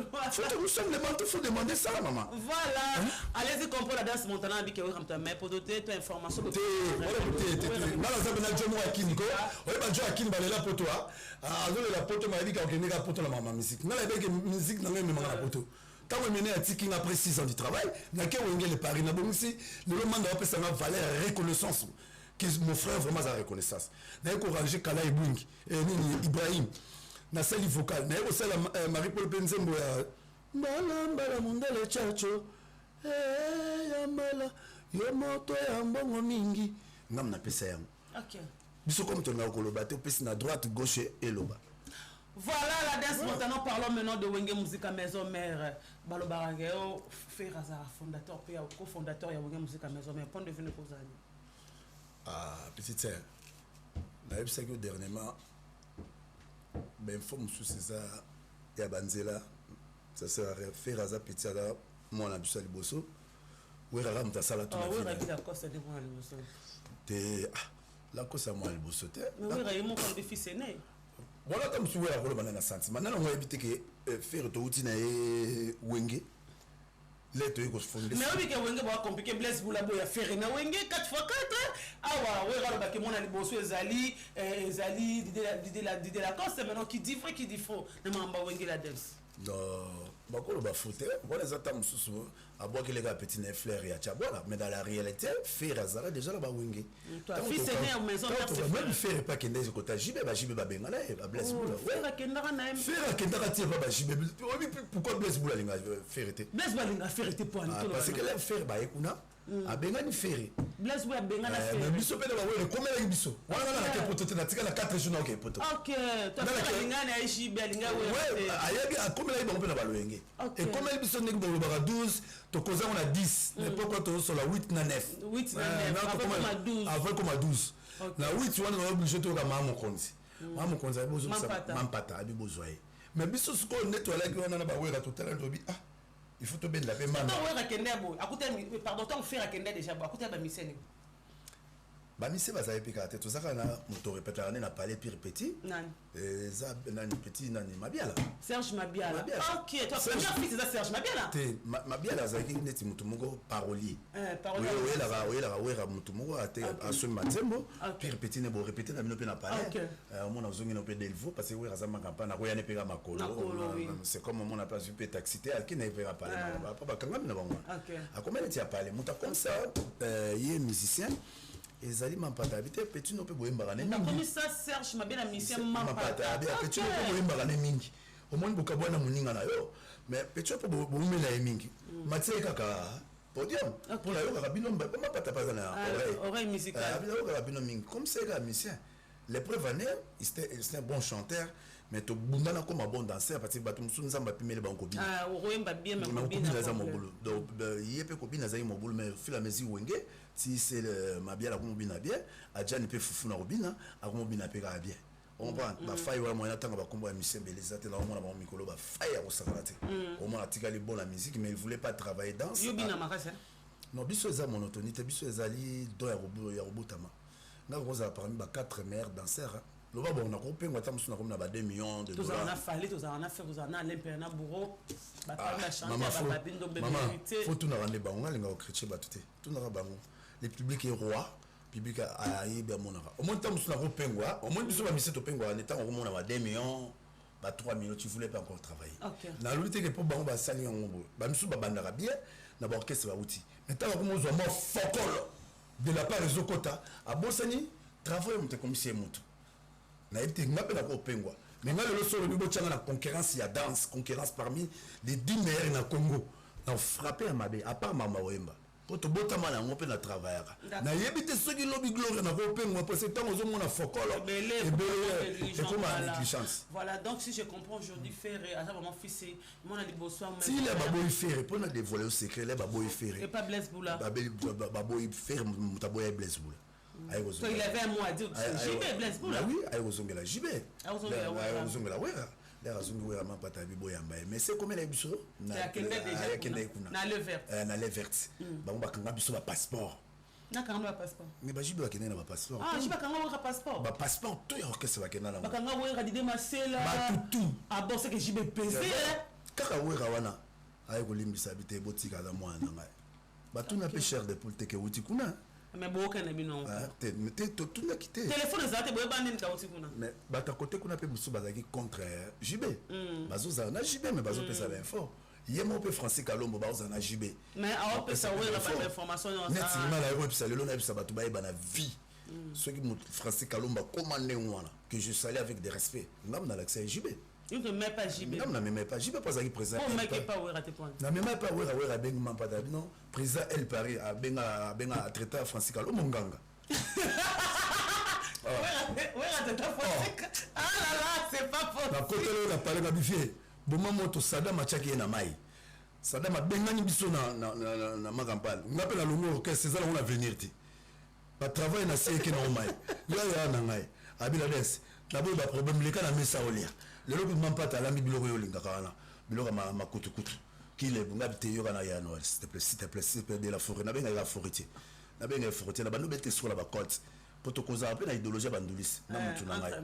Faut demander ça, maman. Voilà. Allez-y comprendre la danse montana avec vous comme mais pour donner toute information. Voilà, ça vient de Jomo Akiniko. Oui, bah Jomo Akin balela pour toi. Alors la poto m'a dit qu'on a poto la maman musique. Non, la musique n'a même pas la poto. Tant que mené à Tiking après 6 ans de travail, n'a qu'à Wenge le Paris, n'a pas aussi, le moment d'avoir ça ma valeur reconnaissance. Que mon frère vraiment a reconnaissance. N'a qu'à ranger Kala et Bung, et Ibrahim, n'a sali vocal, n'a qu'à Marie-Paul Penzembo, Mbala Mondele Chacho, Yambala, Yomoto Yambongo Mingi, Nam n'a pas ça. Ok. Biso comme tu as colobate, au pays na droite, gauche et loba. Voilà la danse maintenant. Parlons maintenant de Wenge Musica Maison Mère. Balo Barangeo, Ferraza, fondateur, puis co-fondateur de Wenge Musica Maison Mère. Point de vue de Kozani. Ah, petite sœur. Je sais que dernièrement, ben forme sous ça, il y a Banzela, ça sert à Ferraza petit là, moi on a bu ça le bosso. Oui, là on t'a ça là tout. Ah oui, la cause c'est de moi le bosso. T'es la cause c'est moi le bosso t'es. Mais oui, il y a mon fils aîné. Voilà, comme tu vois la rôle banana sentiment. Maintenant, on va éviter que faire tout outil na Wenge. Les trucs qu'on se font. Mais oui, que Wenge va compliquer Blaise Boulabo ya faire na Wenge 4x4. Ah ouais, ouais, alors que mon ali bosso Ezali, Ezali, d'idée la cause c'est maintenant qui dit vrai, qui dit faux. Ne m'en Wenge la danse. Non, bah quoi le bas fouté. Voilà, les attentes sous à boire que les gars petits ne flair et à tchabola. Mais dans la réalité, faire Azara déjà là bas Wenge. Toi, fils aîné à maison père c'est même faire pas qu'il neige côté jibe ba bengala ba Blaise Boula. Faire kendara na em. Faire kendara tie ba jibe. Pourquoi Blaise Boula linga faire été? Blaise Boula linga faire été pour Anito. Parce que là faire ba ekuna a bengani faire. Blaise Boula bengana faire. Mais biso pe na ba wele comme la biso. Wana na ke poto na tika na 4 jours na ke poto. OK, toi faire linga na jibe linga ouais. Ayagi a comme la ba pe na ba loenge. Et comme la biso nek ba 12 to koza on a 10. Mais pourquoi to sur la 8 na 9? 8 na 9. Après comme à 12. Na 8 wana na obligé to ka maman konzi. Maman konzi a besoin ça mampata a besoin. Mais biso ce qu'on nettoie qui wana na ba wera to talent obi ah il faut te bien la paix maman. Non wera kende bo. Akute pardon tant faire kende déjà bo. Akute ba misene. Ba mise ba za epika te to zaka na moto répéter na parler pire petit. Nani? Ça nani petit nani Mabiala. Serge Mabiala. OK, toi première fille c'est Serge Mabiala. Te Mabiala za ki neti mutu moko parolier. Parolier. Oui la wera mutu moko ate aso matembo. Pire petit ne bo répéter na bino pe na parler. Mon azongi no pe delvo parce que wera za makampa na ko ya ne pega makolo. C'est comme mon a pas vu pe taxité à qui ne pega parler. Pas kanga na bango. A combien tu as parlé muta comme ça il est musicien. Ezali mampata habité petit no pe boyemba ne mingi. Comme ça Serge Mabiala musicien mampata. Petit no pe boyemba ne mingi. Au moins boka bwana muninga na yo. Mais petit no pe boyemba na mingi. Matie kaka podium. Pour la yo rabino mampata pas na oreille musicale. Rabino rabino mingi. Comme c'est un musicien. Les preuves années, c'était un bon chanteur. Mais to bundana comme un bon danseur parce que batum sunzamba pimele banko bien. Ah, oyemba bien mais kobina za mobulu. Donc yepe kobina za mobulu mais fil la mesure Wenge si c'est le Mabiala comme bina bien, adja ne peut fufu na robina, a comme bina pe ga bien. On prend ba faille wala moyen tanga ba kombo ya mission beleza te na on a mikolo ba faille au sakrate. Au moins atika les bon la musique mais il voulait pas travailler dans. Yo bina makasa. Non biso eza monotonité biso ezali do ya robotama. Nga koza parmi ba 4 meilleurs danseurs. Le bas on a coupé moi tam suna comme na ba 2 millions de dollars. Tout ça on a fallu, tout ça on a fait, vous en a l'imper na bureau. Ba la chanter ba bindo bébé. Faut tout na rendre ba on nga chrétien ba tout. Tout na bango. Le public est roi, le public a eu bien mon ara. Au moins tam suna coupé moi, au moins biso ba mise to pengwa en étant au moins na 2 millions, ba 3 millions, tu voulais pas encore travailler. Na lutte que pour bango ba sali ngombo. Ba misu ba bandara bien, na ba orchestre ba outil. Maintenant comme on zo mo fokol de la part de Zokota, a Bosani, travailler monte comme si mutu. Na été ngape na ko pengwa mais nga le solo bibo tchanga na concurrence ya danse concurrence parmi les 10 meilleurs na Congo na frappé à mabe à part mama wemba poto botama na ngope na travailler na yebite soki lobi gloire na ko pengwa parce que tant ozo mona fokolo et comme une négligence. Voilà donc si je comprends aujourd'hui faire à ça vraiment fils mon ali bosoir si les baboy faire pour na dévoiler au secret les baboy faire et pas Blaise Boula baboy faire mutaboy Blaise Boula. So il avait un mot à dire JB Blaise Boula. Oui, ayozongela JB. Ayozongela wera. La zongela mampata bibo yamba. Mais c'est comme les biso na kende kuna. Na le vert. Na le vert. Ba on ba kanga biso ba passeport. Na kanga ba passeport. Mais ba JB ba kende na ba passeport. Ah, JB kanga ba passeport. Ba passeport to ya orchestre ba kende na. Ba kanga wera dide masela. Ba tout. Ah bon c'est que JB pesé. Kaka wera wana. Ayo kolimbisa bité botika za mwana ngai. Ba tout na peu cher de pour te ke wuti kuna. Mais beaucoup na bino. Mais tout n'a quitté. Téléphone za te boye bandine ka wuti kuna. Mais ba ta côté kuna pe musu bazaki contre JB. Bazo za na JB mais bazo pesa l'info. Yemo pe Francis Kalombo ba ozana JB. Mais on peut savoir la information dans ça. Net na la web ça le na ba to ba na vie. Ceux qui Francis Kalombo commandé wana que je salue avec des respects. Même dans l'accès JB. Il ne met pas JB. Non, mais pas JB pas qui présent. On met pas ouais raté point. Non, mais pas ouais ben man pas non. Président El Paris a benga traité Francis Kalombo nganga. Ouais raté Francis. Ah là là, c'est pas possible. Na côté là on a parlé na bifié. Boma moto Saddam achaki na mai. Saddam a bengani biso na magampal. Ngapela longo que c'est ça on a venir ti. Ba travail na c'est que na mai. Ya na ngai. Abila des. D'abord ba problème le kana mesa olia. Le lobi mampata la mi biloko yo linga kana. Biloko ma kutu. Qui le bunga bite yo kana ya no s'il te plaît de la forêt na benga la forêt. Na benga forêt na banu bete sur la côte. Poto koza pe na idéologie bandulis. Na mutu na ngai.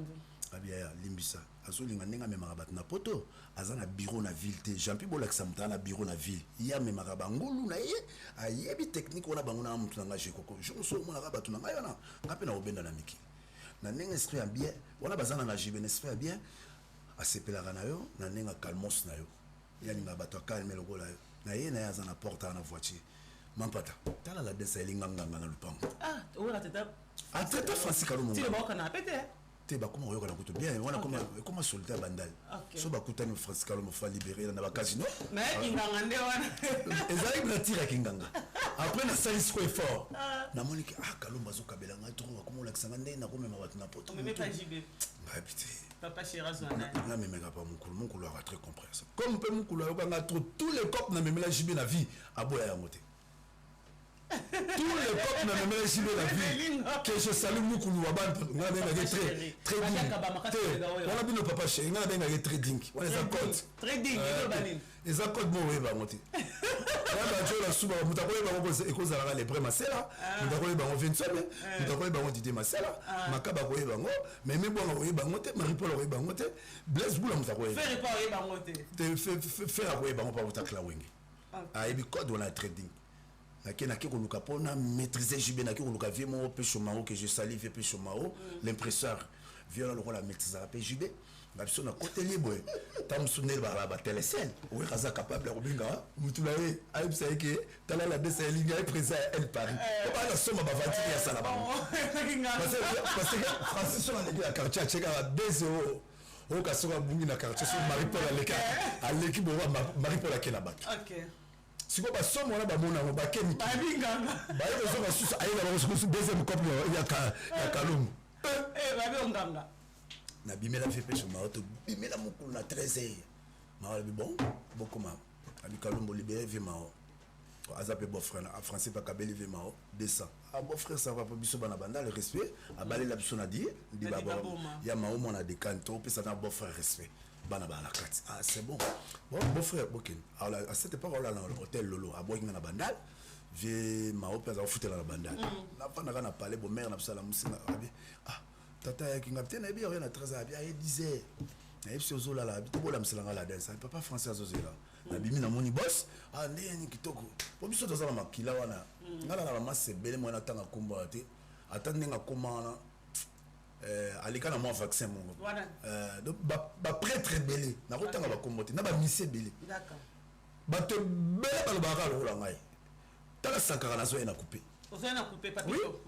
Abia limbisa azolinga nenga memaka bato na poto aza na bureau na ville te Jean-Pierre bolakisa mutu na bureau na ville ya memaka bangulu na ye ayebi technique wana bango na mutu na nga jekoko jomoso omonaka bato na ngai wana nga mpe na obenda na miki na ndenge esprit ya bien wana bazana na jibe na esprit ya bien asepelaka na yo na ndenge calmos na yo yalinga bato akalme lokola yo na ye na ye aza na porte na voiture mampata tala la desa elinga nganga na lupango oyo ateta ateta Francis Kalombo ti le boka na pete ba comment on regarde tout bien on a comment soldat bandal so ba kutani Francis Kalombo fa libérer na ba casino mais inganga nde wana ezali na tira kinganga après na salis quoi fort na monique Kalombo zo kabela nga trop comment la kisanga nde na ko mema watu na poto mais pas JB ba pité papa Shiraz wana na memeka pas mon couloir a très compréhensible comme peut mon couloir ka trop tous les copes na memela JB na vie aboya ya moté tous les peuples na memela JB la vie que je salue Mukulu Waban nga benga très digne wana bino papa chéri nga benga très digne wana za code très digne to banini eza code mo weba ngote wana jo la suba mutakoye bango ekozala ka les prêts masela mutakoye bango 27 mutakoye bango Didier Masela makaba koye bango mais me bongo koye bango te Marie Paul koye bango te Blaise Boula mutakoye faire pas koye bango te faire koye bango pa utakla wenge ayebi code wana très digne naki koluka pona maîtriser JB naki koluka vie mo pe chomao que je salue vie pe chomao l'impresseur viola lokola maîtriser pe JB na biso na côté libre tam sunel ba télécelle ou kaza capable ya kubinga mutula we ayib sa yeke tala la desa ligne ay présent elle Paris pas la somme ba vantiki ya sala ba parce que Francis on a dit la quartier cheka 2 euros o kasoka bungi na quartier sur Marie Paul à l'équipe Marie Paul akena bato OK siko ba somo na ba mona ba kemi ba binganga ba yo zo ba susu ayela ba susu deuxième couple ya Kalombo ba binganga na bimela fait pêche ma auto bimela mukulu na 13h ma bi bon beaucoup ma abi Kalombo libéré vie ma azape beau frère en français pas kabeli vie ma descend beau frère ça va pas biso bana banda le respect abale la biso na di ba ya ma on a décanté puis ça na beau frère respect bana bana kati c'est bon beau frère bokin alors à cette époque là dans l'hôtel Lolo à boinga na bandal vie ma opé za foutre la bandal na panda kana parler bo mère na bisala musina abi tata ya kinga tena ebi rien na 13 abi ay disait na ebi sozo la bi to bola mselanga la danse papa français azozo là na bimi na moni boss ndeni kitoko po biso to zala makila wana ngala na mama sebele mwana tanga komba te atande nga komana alika na moi vaccin mongo donc ba prêtre belé na kotanga ba kombote na ba mission belé d'accord bato belé ba lobaka lokola ngai tala sankara na zo ena coupé ozena coupé papito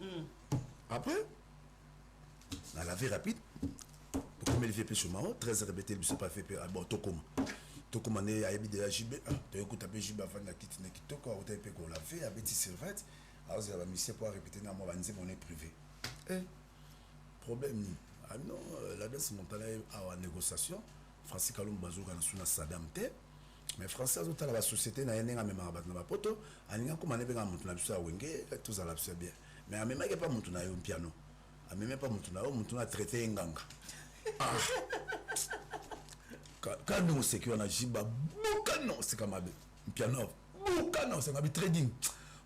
après na la vie rapide pour me lever pêche mao 13 répété le pas fait bon tokoma ne ayebi de la JB to écoute pe JB avant na kiti na kitoko au tape ko la fait avec ti servette alors ça va mission pour répéter na moi banze mon privé problème ni non la danse montale à négociation Francis Kalombo bazoka na suna Saddam te mais français azotala ba société na yenga même abat na poto aninga ko mané benga mutu na biso wenge tous ala biso bien mais amema ke pas mutu na yo piano amema pas mutu na yo mutu na traité nganga quand nous sécurité na jiba bukano c'est comme piano bukano c'est comme trading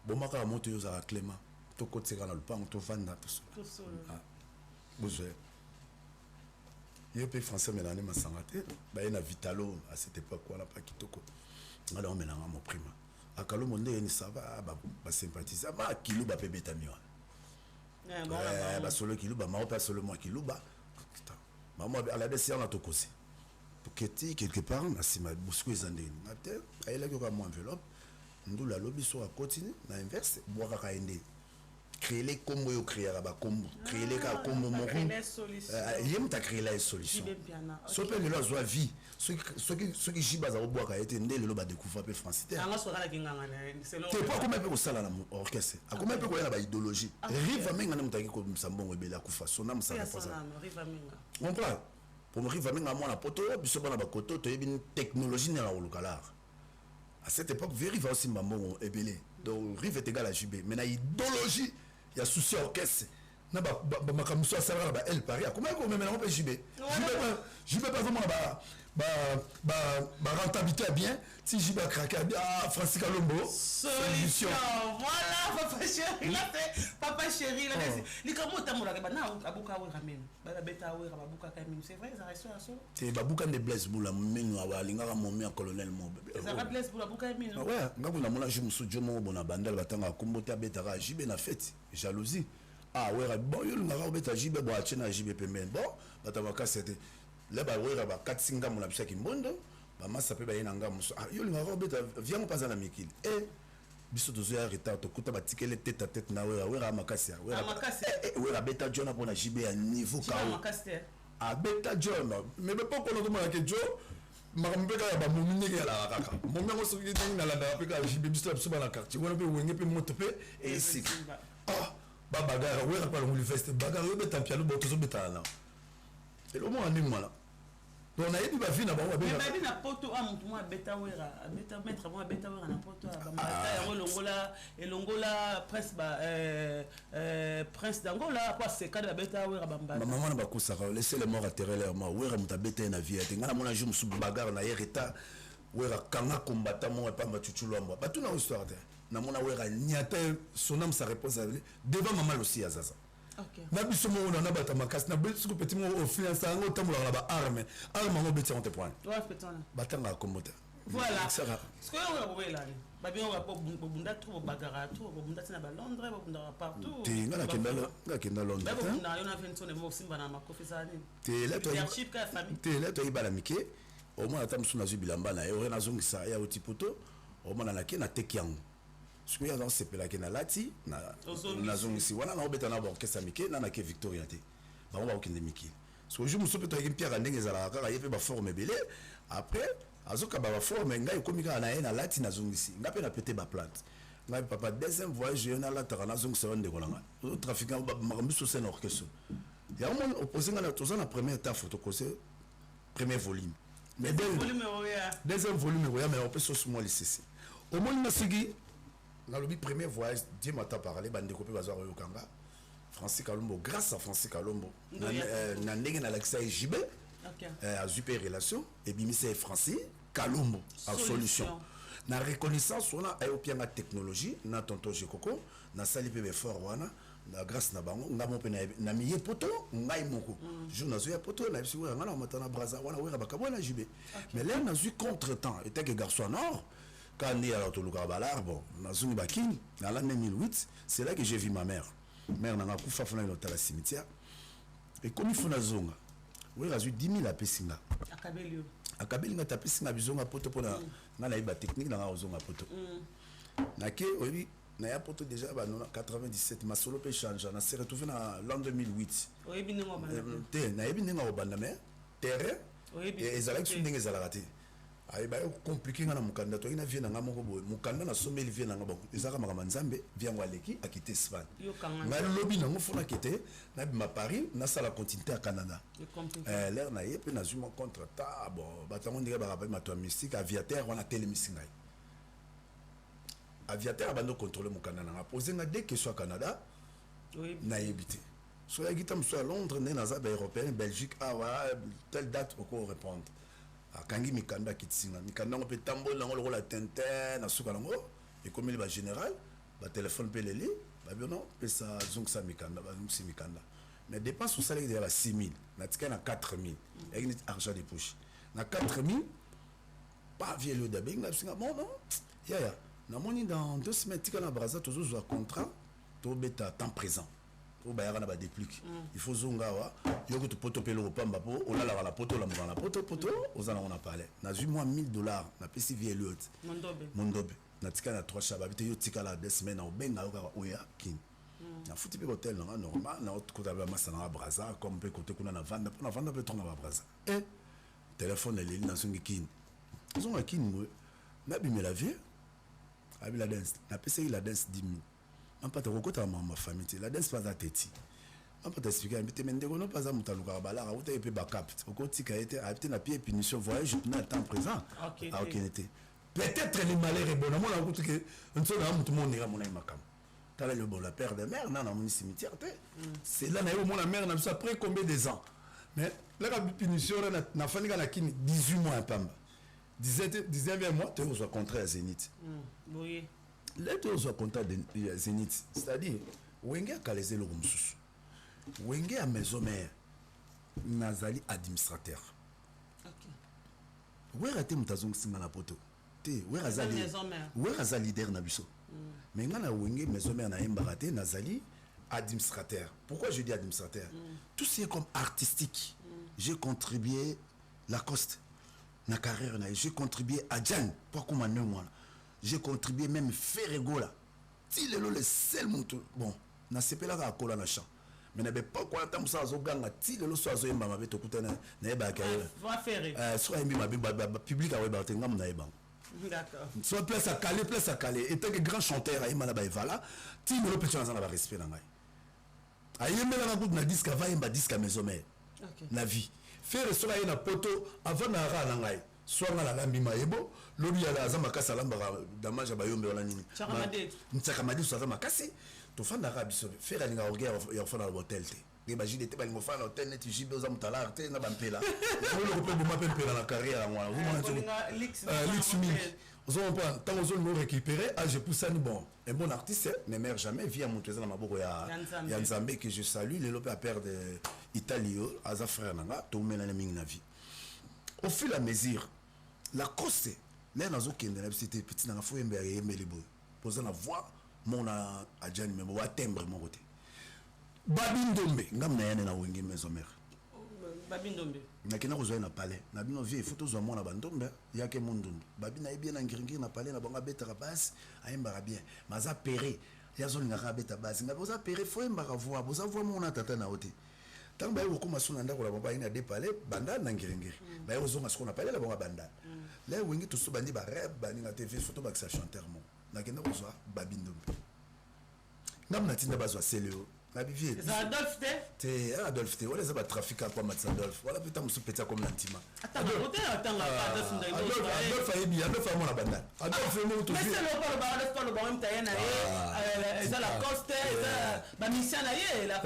bon maka moto yo za Clément to côté kana le pan to vanda to besoin yep français melane masangate ba na vitalo à cette époque on a pas kitoko alors on mélange mon prima à Kalombo ndeni ça va ba sympathiser ba kilo ba pe betami ba solo kilo ba ma pas solo moi kilo ba maman à la décision na to kosi Keti quelque part na sima busku ezandeni na te ayela ko ka mo enveloppe ndula lobi so a continuer na inverse boire ka ende créer les combos yo créer ba combo créer les ka combo mo yem ta créer la solution so pe le zo vie ceux qui jiba za boire ka ete ndele lo ba découvrir pe francité anga so kala kinganga c'est c'est pas comme pe ko sala na orchestre a comme pe ko yana ba idéologie riva menga na mutaki ko msambongo ebela kufa so na msala posa riva menga on prend pour me rive avec moi la poto biso bana ba koto to une technologie na la localar à cette époque vérifier aussi mambo ebelé donc rive est égal à JB mais na idéologie il y a souci orchestre na ba makamso à savoir ba el Paris comment on même on peut JB JB pas vraiment rentabilité bien si JB a craqué ah Francis Kalombo solution voilà papa chéri là papa chéri là les comment tamola ba na abuka we ramen ba beta we babuka kamin c'est vrai ça reste à ça c'est babuka de Blaise Boula menyo wa linga momi en colonel mo ça va Blaise Boula babuka kamin ouais ngaku na mona jimu sujo mo bona bandal batanga kombota beta ra JB na fête jalousie ah ouais bon yo ngara beta JB bo achena JB pemben bon batabaka c'était là ba ouais ba 4 5 mo na bisaki mbondo ba masa pe ba yena ngam so ah yo ngara beta viens pas à la mikil et biso dozo ya retard to kuta ba tikele tête à tête na ouais ra makasi ouais ra beta jona pona JB à niveau ka ah beta jona mais pas pour le moment que jo makambe ka ba momine ka la kaka momengo so ki na la da pe ka JB biso biso ba na quartier wona pe wenge pe moto pe et ici ah ba bagarre ouais ra pa le fest bagarre yo beta piano bo to so beta na et le moment ni mala donc na yebi ba vie na ba mais ba bi na poto a mutu mo beta wera beta mettre mo beta wera na poto ba mata ya longola prince ba prince d'Angola quoi c'est cadre beta wera ba mbala maman na ba kusaka laisser les morts atterrer leur mort wera muta beta na vie ngana mona jour musu bagarre na yereta wera kanga combattant mo pa machuchulwa mo ba tuna histoire de na mona wera nyata son âme sa réponse devant maman aussi azaza. OK. Na biso mo na bata makasi na biso petit mo au finance ngo tamula na ba arme ngo beti on te point. Ouais petona. Batanga komota. Voilà. Ce que on va voir là. Ba bien on va pas bunda trop bagara trop bunda tina ba Londres ba bunda partout. Te ngana kenda Londres. Ba bunda yo na fenso ne mo simba na makofisa ni. Te là to leadership ka famille. Te là to ibala mike. Au moins atam suna zubilamba na yo na zongisa ya otipoto. Au moins na ke na tekiang. Ce que dans ce pays là qui na lati na zone ici voilà na obeta na ba orchestre mike na ke Victoria te ba on va okende mike so je me soupe to yaki pierre ndenge za kaka yepe ba forme belé après azoka ba forme ngai komika na na lati na zone ici ngape na pété ba plante ngai papa deuxième voyage je na la na zone se wande kolanga o trafiquant ba makambiso c'est orchestre ya on opposé na to na première étape photo cause premier volume mais deuxième volume mais on peut sauce moi lycée au moins na sigi dans le premier voyage Dieu m'a parlé bande copé bazar yokanga Francis Kalombo grâce à Francis Kalombo na ndenge na Alexa JB à super relation et bimise Francis Kalombo à solution na reconnaissance on a européen la technologie na tonton Jekoko na sali pe fort wana na grâce na bango ngamo pe na miye poto ngai moko jour na zo ya poto na biso ngana matana braza wana wera bakabona JB mais là na eu contretemps était que garçon nord quand on est à l'autolouka balar bon na zuni bakin dans l'année 2008 c'est là que j'ai vu ma mère n'a kufa fona dans le cimetière et comme il faut na zonga oui razu 10 000 apesinga akabeli nga tapesinga bizonga poto pona na iba technique na zonga poto na ke oui na ya poto déjà ba 97 ma solo pe change na s'est retrouvé dans l'an 2008 oui bien ngo bana te na yebi ngo bana mais terrain et ezala ki ndenge ezala raté ay ba compliqué ngana mukanda to ina vie na ngamo ko mukanda na someli vie na ngabo ezaka makama nzambe vie ngwaleki akite Espagne na lobby na ngofuna kete na bima Paris na sala continuité à Canada l'air na yepe na zuma contre ta bon batango ndika ba rappel mato mystique aviateur on a télémissing ngai aviateur abando contrôler mukanda na poser nga dès que soit Canada na yebité so ya gitam so à Londres né na za ba européen Belgique ah ouais telle date pour répondre akangi mikanda kitsinga mikanda ngo pe tambola ngo lokola tenten na suka ngo et comme il va général ba téléphone pe leli ba biono pe sa zong sa mikanda ba zong si mikanda mais dépense au salaire de la 6000 na tika na 4000 et ni argent de poche na 4000 pas vieux le de benga singa bon non ya na moni dans 2 semaines tika na braza tozo zo contrat to beta temps présent o bayaka na ba déplique il faut zonga wa yo ko to poto pelo ko pamba po o la la poto la mvana poto ozana on a parlé na ju moi $1000 na pesi vie lot mondobe na tika na 3 chaba bité yo tika la 2 semaines au benga yo ka oya king na futi pe hotel na normal na autre côté ba masana braza comme pe côté kuna na vanda pe tona ba braza et téléphone elle na songi king zonga king mo na bi me la vie abi la dance na pesi la dance 10 000 on pas te recouter ma famille la dance pas à tête on peut t'expliquer mais mais ndeko non pas à mutaluka balaka ou te pe backup okoti ka été habité na pied punition voyage na temps présent à aucun été peut-être les malheurs bon na mona kutu ke nso na mutu monera mona makam tala le bon la père de mère na mon cimetière c'est là na yo mona mère na ça après combien des ans mais la punition na fani na kini 18 mois pamba 19e mois tu es au contrat à Zénith oui là tu es au contrat de Zénith c'est-à-dire wenge akaleze lo mususu wenge a maison mère nazali administrateur ok wera te mutazong singa na poto te wera za leader na biso mais ngana wenge maison mère na embara te nazali administrateur. Pourquoi je dis administrateur? Tout ce qui est comme artistique, j'ai contribué Lacoste na carrière, j'ai contribué à Jan, pas comme un moi. J'ai contribué même Ferrego là. Si le seul monto bon, na sepela ka kola na champ. Mais na be pas quoi tant ça zo ganga ti le so zo yemba mabe to kutana na ba ka. Va faire. So yembi mabe public a weba tenga na yeba. D'accord. Soit place à caler. Et tant que grand chanteur a yemba ba voilà, ti le petit na ba respect na ngai. Ayemela na gout na disque va yemba disque maison mère. OK. Na vie. Faire cela na poto avant na ra na ngai. Soit na la lambi maebo, lobi ya la zama kasa lamba damage ba yombe wala nini. Ntsaka so zama kasi. To fanda ra biso faire ninga orgueil ya fana na hotel te. Ba jide te ba ngo fana hotel net jibe za mutala te na bampela. Lo ko pe buma pempela na carrière ngwa. Lix 1000. Vous avez pas tant aux autres récupérer je pousse ça bon un bon artiste ne meurt jamais via mon trésor na maboko ya Nzambe que je salue les lopé à père de Italio aza frère nanga to mena na mingi na vie au fil et à mesure la cause là nazo kende na c'était petit na fo yembe yemeli boy poser la voix mon a adjani mais wa timbre mon côté babindombe ngam na yana na wengi maison mère babindombe nakina kozwa na palais na bino vie photo zo mona bandombe yake mondundu babina bien na ngiringi na palais na bonga betara base ayembara bien maza péré yazo ngaka beta base na boza péré fo yembara voix boza voix mona tata na hote tant ba yoko masuna ndako la baba ina de palais banda na ngiringi ba yozo masiko na palais la bonga banda là wengi to so bandi ba rêve bani na tv photo ba que chanteur mo nakina kozwa babindombe ngam na tinda bazwa seleo Adolphe te Adolphe te wala za ba trafic kwa Matsa Adolphe wala pita musu peta comme l'antima Adolphe ayebi Adolphe amona banda Adolphe mo to mais c'est le pas le bon tayena eza la coste eza ba mission na ye la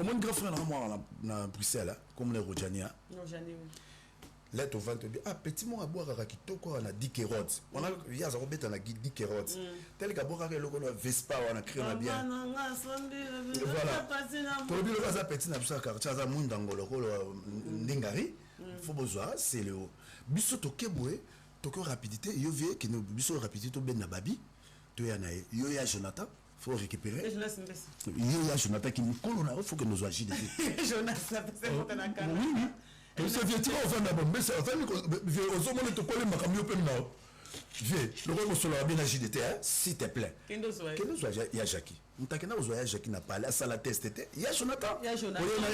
mon grand frère na moi na Bruxelles comme le Rojania là tu vas te dire petit mo aboira ka kitoko na Dikerods on a ya za robeta na Dikerods tel ka boka ke loko na Vespa on a créé na bien voilà to bi le za petit na bisa quartier za munda ngolo ko ndingari faut besoin c'est le biso to kebwe to ko rapidité yo vie que no biso rapidité to ben na babi to ya na yo ya Jonathan faut récupérer yo ya Jonathan qui nous na faut que nous agir Jonathan c'est monter na kana c'est vieux on va d'abord mais c'est famille aux hommes de coller ma camion peine là vieux le roi sur la bien agir s'il te plaît kendo soit ya Jackie mutakena uzoya Jackie na parler ça la test était ya Jonathan ya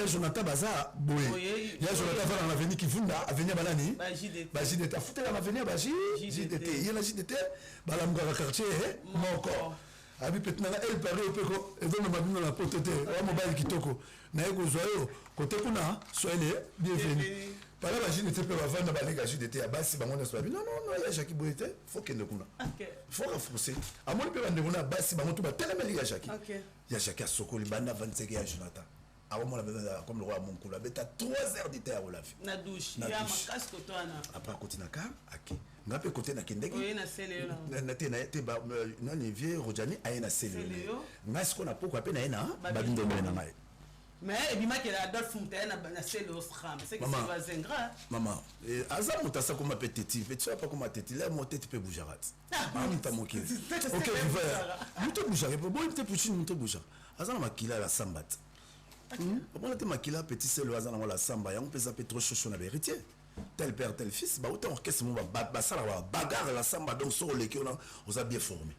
Jonathan baza boye ya Jonathan va dans l'avenir qui vunda avenir balani ba JDT fouté dans l'avenir ba JDT ya la JDT ba la mga quartier moko abi petna elle paraît peko et donc mabino la potete wa mobile kitoko na yeko zoyo côté kuna soyez bienvenue par là je n'étais pas avant na balega JDT ya basi bango na soyez non ya Jackie Boyete faut que ne kuna faut renforcer à mon peu bande kuna basi bango to ba tellement ya Jackie ya Jackie sokoli banda 25 ya Jonathan avant moi la comme le roi Monkula beta 3 heures de terre la vie na douche ya makas ko to ana après côté na car OK ngape côté na kendeki oui na sele na te ba na vieux Rojani ayena sele ngasiko na poko pe na ena babindombe na ngai Mais il m'a dit Adolphe Fontaine a c'est le stram. C'est que c'est pas zingra. Maman, Azam on t'a ça comme appétit. Tu sais pas comment t'es là, mon tête peut bouger. Ah, on t'a moqué. OK, tu vas. Monte bouger. Bon, il te pousse monte bouger. Azam makila la sambat. On te makila petit c'est le Azam la samba, on peut zapper trop chaud na héritier. Tel père tel fils, bah autant orchestre mon ba ça la bagarre la samba donc sur les qui on a bien formé.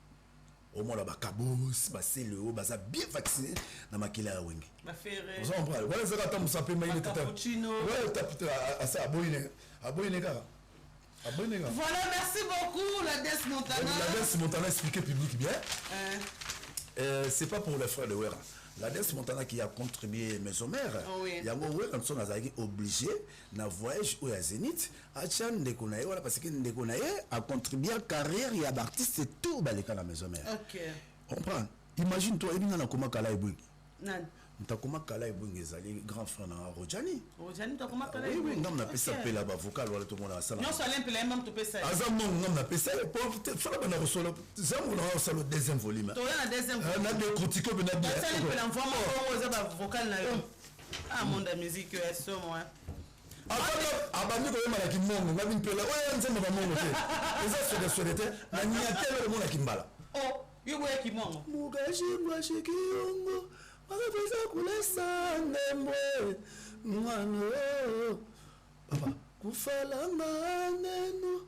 Au moins là cabos c'est le haut baza bien vacciné na makila wenge ma ferré on s'en parle voilà ça quand on s'appelle mais il était ouais t'as ça aboyné gars voilà merci beaucoup la Dance Montana expliqué public bien c'est pas pour les frères de Wera. La Dance Montana qui a contribué maison mère. Il y a quand on a obligé na voyage au Zénith à Chan de Konaye voilà parce que de Konaye a contribué à carrière et à artiste c'est tout balika la maison mère. OK. Comprends? Imagine toi il na koma kala ibui. Nan. Ntakoma kala ibui ezali grand frère na Rojani. Rojani takoma kala ibui. Oui, ngam na pesa pela ba vocal wala tout le monde na sala. Non ça l'impele même to pesa. Azam ngam na pesa pour faire ba na resolo. Zamu na solo deuxième volume. To na deuxième volume. Na de critiquer ben na bien. Ça l'impele en forme on ba vocal na yo. Ah monde de musique est so moi. Abami ko yema la kimongo ngabi mpela oya nzemba ba mongo te. Eza sode sode te na nyatelo le mona kimbala. Oh, yugo ya kimongo. Mugashi mwashi kiongo. Makapesa kulesa ndemwe. Mwano. Papa, kufala maneno.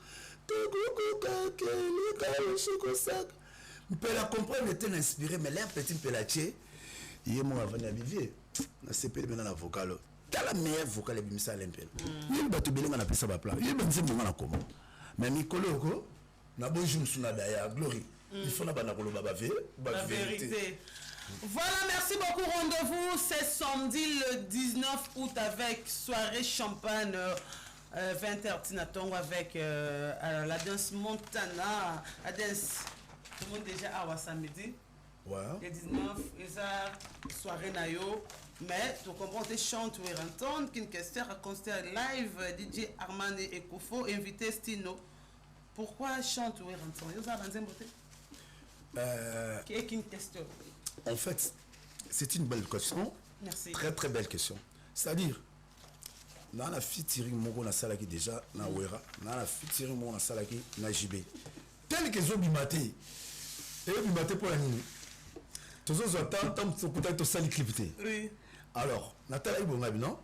Tukukuka kelika ushikosaka. Mpela comprendre était inspiré mais l'air petit mpelache. Il est mon avenir vivier. Na CPL maintenant la vocale. La meilleure vocale est à l'impel. Il va te bénir à la piste à plat. Il va te dire comment. Mais Nicolo, na bonjour sous la daya glory. Il faut la banakolo baba vérité. Voilà, merci beaucoup. Rendez-vous c'est samedi le 19 août avec soirée champagne 20h Tinatongo avec la Dance Montana. La Dance, tout le monde déjà à samedi. Ouais. Le 19, et ça, soirée nayo. Mais tu comprends, tu chantes ou entendre qu'une question à concert live DJ Armand et Koufo invité Stino. Pourquoi chante ou entendre? Vous avez un beauté? Qui est une question? En fait, c'est une belle question. Merci. Très très belle question. C'est-à-dire, dans la featuring mon na salaki déjà na Wera, dans la featuring mon na salaki na JB. Tel que zo bimaté. Et bimaté pour la nuit. Tous autres attendent peut-être sali clipté. Oui. Alors, Nathalie Bongabi, non?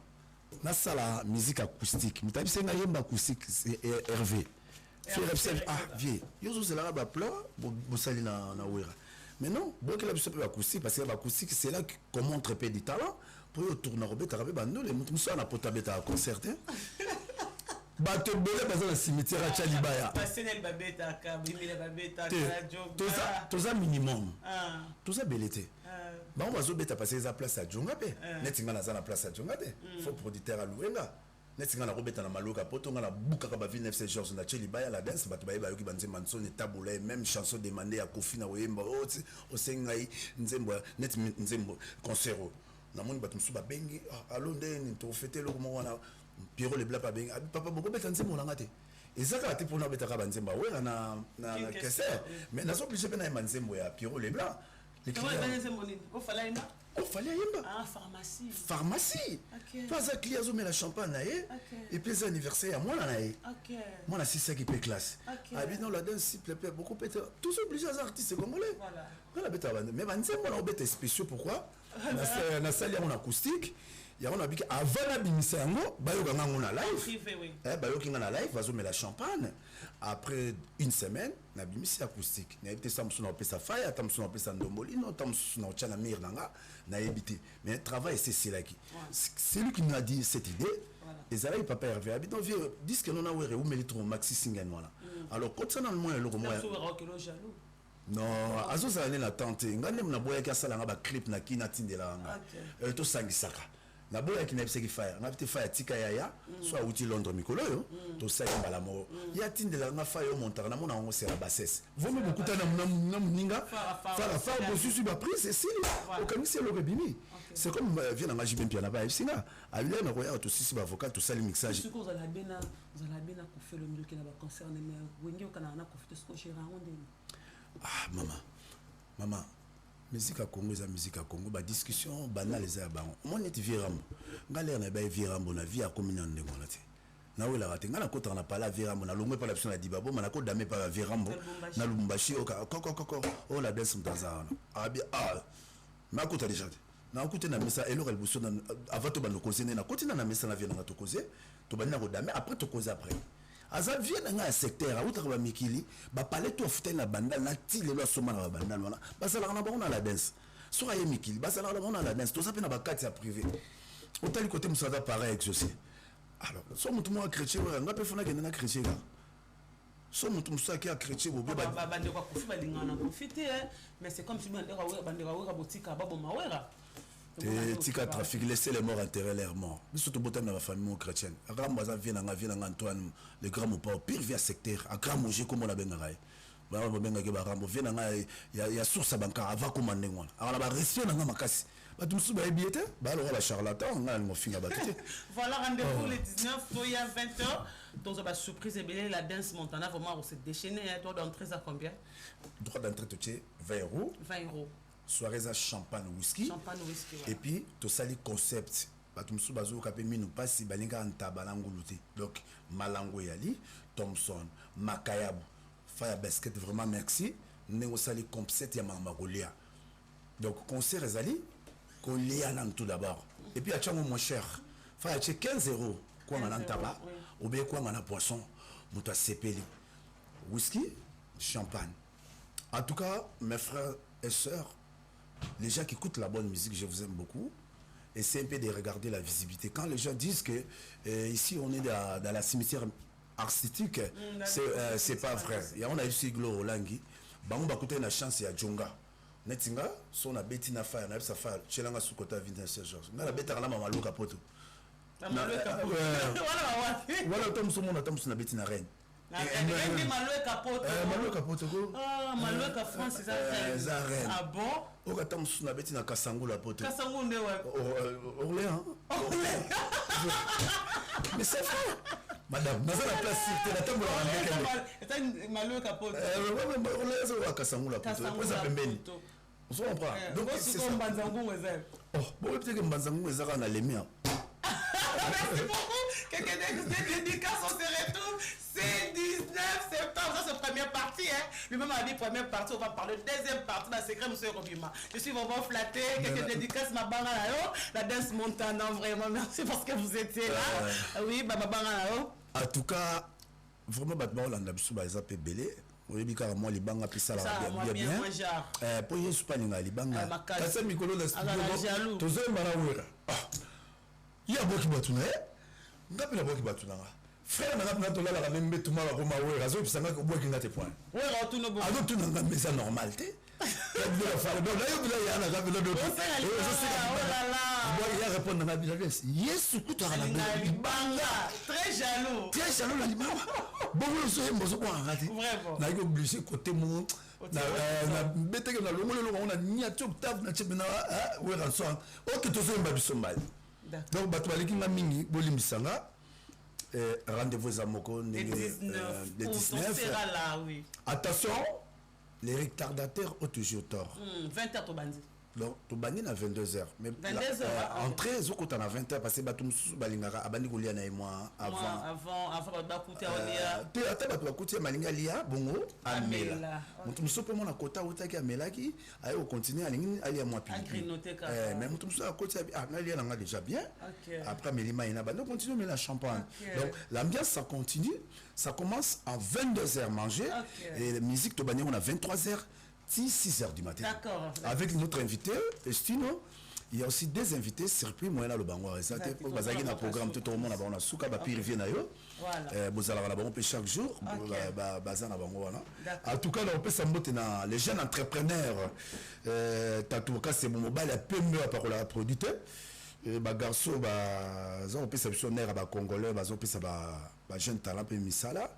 Na sala musique acoustique. Mitabi c'est na yemba acoustique, c'est Hervé. Ah, vieux. Yozo c'est là bas plat, bo sali na Wera. Mais non, bon que la musique acoustique parce que l'acoustique c'est là qu'on montre peu de talent pour tourner au bête arabe nous les mutu na potabeta concerté. Bato bolé bazana le cimetière à Chalibaya. Passer le babeta ka, bimile babeta ka, tout ça minimum. Tout ça belleté. Bah on va zo beta passer la place à Djongabe. Netinga na za na place à Djongabe. Faut producteur à Louenga. Netinga na robeta na maloka poto nga na buka ka ba ville 9 jours na Chalibaya la dance bato ba yoki banze manson et tabula même chanson demandée à Kofi na Wemba o sengai nzembo net nzembo concert. Na moni bato msuba bengi allo ndeni to fêter le moment wana Pierrot les blagues pas bien papa beaucoup bête nzembo na ngate ezaka te pona beta ka banzemba wera na kese mais na so obligé pe na nzembo ya Pierrot les blancs les clients o fallait yemba ah pharmacie pas ça client zo mais la champagne na ye et puis c'est anniversaire à moi na ye moi na 6 qui peut classe ah bien non la danse s'il te plaît beaucoup peut tous obligés à artistes congolais voilà beta mais banzembo na beta spéciaux pourquoi na salle en acoustique il y a un habit avant la bimisa yango bayoka ngango na live bayoki nga na live bazomela la champagne après une semaine na bimisa acoustique na ebité ça msuna opesa fire ata msuna opesa ndomboli non ata msuna ochana mir nanga na ebité mais travail c'est là qui c'est lui qui nous a dit cette idée et ça là il papa Hervé habite donc vieux disque non na were ou melitro maxi single voilà alors quand ça dans le moins le moi non azo ça na tante ngane na boya ka sala nga ba clip na kina tindela nga to sangisaka na boya ki na biseki fire na bite fire tika ya soit outil Londres mikolo yo to sa mbala mo ya tindela nga fire montaka na mona ngo sera bassesse vous me beaucoup na muninga fara bosusu ba prise c'est au comme c'est le rebimi c'est comme vient na magie bien ba singa alile na roya to sisi ba vocal to sali mixage ce qu'on a bena ko faire le milieu qui na ba concerne mais wengi okana na ko fite ce ko chira onde ah maman musique à Congo, c'est musique à Congo. Bah discussion banale les abans. Moi net virambo. Ngale na ba virambo na vie à combien de ngona te. Na wela raté ngana ko tana pas la virambo na longwe pas la na dibabo mana ko dame pas virambo na Lubumbashi o koko o la dance mtaza. Ah bien ma ko ta déjà. Na ko na mesa elo ka liboso na avant to bando kozene na kotina na mesa na vie na to koze to banda ko dame après to koze après. Aza vie na un secteur a outra ba mikili ba parler to futa na banda na ti le lo soma na banda wana basala na ba la dance so aye mikili basala na la dance to ça pe na ba carte privé otali côté musada pareil exaucé alors so mutu mo chrétien wa nga pe fona ke na chrétien ga so mutu musa ki a chrétien bo ba bande kwa kufi ba lingana profiter mais c'est comme si bande wa botika ba bo mawera tika trafic laisser les morts enterrer leurs morts surtout botam na famille chrétienne Rambaza vient na Antoine le grand mon père pire via secteur à grand manger comme on a benga ba benga ke ba Rambo vient na ya source banca avant commander ngwana alors ba resto na makasi ba tumsu ba biete ba le charlatan nga ngo finga ba tete voilà rendez-vous le 19 soya 20h donc ba surprise et bien la danse Montana vraiment on s'est déchaîné toi d'entrée à combien droit d'entrée tu 20 euros soirée à champagne whisky ouais. Et puis to sali concept batumsu bazo kapé minu pasi balinga ntabala nguluté donc malango yali Thompson Makayabu Fire Basket vraiment merci nengo sali concept ya mama kolia donc concert ezali kolia nan tout d'abord et puis achango moins cher Fire 15 euros quoi ngana ntaba ou bien quoi ngana poisson muta sepeli whisky champagne en tout cas mes frères et sœurs. Les gens qui écoutent la bonne musique, je vous aime beaucoup. Et c'est un peu de regarder la visibilité. Quand les gens disent que ici on est dans la cimetière artistique, c'est pas vrai. Et on a eu Siglo Olangi. Bango bakuta na chance ya Djonga. Netinga, son a beti na fire, na sa fire. Chelanga sukota 26 jours. Na la beta la mama loka poto. Voilà, Tom Somo na Tom na beti na reine. Malouka France c'est reine. Ah bon? O ka tam suna beti na Kasangu la poto. Kasangu nde wa. Orléans. Mais c'est vrai. Madame, dans la place c'était la tambola ngeke. Malouka poto. Orléans c'est wa Kasangu la poto. Pour ça pembeni. On se comprend. Donc c'est ça. Mbanzangu wezel. Oh, bon peut-être que Mbanzangu wezaka na lemia. Merci beaucoup. Quelqu'un des dédicaces on se retrouve. C'est 19 septembre, ça c'est la première partie. Lui-même a dit première partie, on va parler de deuxième partie dans le secret, monsieur Robima. Je suis vraiment flatté, quelques dédicaces, ma banga là-haut, la danse Montana, vraiment merci parce que vous étiez là. Oui, ma banga là-haut. En tout cas, vraiment, on a besoin de ça belé. Oui, bika moi les bangs puis ça va bien. Pour y est pas les bangs. Ça mikolo la studio. Tous les marawira. Il y a beaucoup de batuna. Ngapi na beaucoup de batuna. Frère na to la même betuma ko mawira zo pisanga ko boki ngate point. Ouais, retourne beaucoup. Alors tout na mais ça normalité. Il va faire bon là il y a na gabi do. Oh là là. Bon il y a répondre na bila yes kuta na banga. Très jaloux. Très jaloux la libanga. Bon le so mbozo ko ngati. Vraiment. Na ko obligé côté mon na beteke na longolo on a ni octave na chebina ouais rançon. OK to so mbabiso mbali. Donc bato baliki nga mingi bolimbisanga rendez-vous à Moko le 19 on sera là oui. Attention les retardataires ont toujours tort 20h to bandi donc to bandi na 22h mais 22h entrée zokota na 20h parce que bato mususu balingaka abandi kolia na moi avant ba kutia olia te ata bato bakutia malinga lia bongo amela mutu mususu pe mona kota utaki amelaki ayo continuer alingi alia moi pili mais mutu mususu akotia na lia na déjà bien après melima ina bando continue mais la champagne donc l'ambiance ça continue ça commence à 22h manger et la musique to bandi on a 23h 6h du matin. D'accord. Avec notre invité, Estino, il y a aussi des invités surpris. Moi, là, le bango, ça, c'est un programme, tout le monde, on a souka, puis revient d'ailleurs. Voilà. Vous allez avoir un chaque jour. En tout cas, on peut s'embêter dans les jeunes entrepreneurs. Tatouka, c'est mon mobile, il y a peu mieux par la producteur. Garçon, on peut s'abstenir à Congolais, on peut s'abstenir à jeune talent, puis Misala.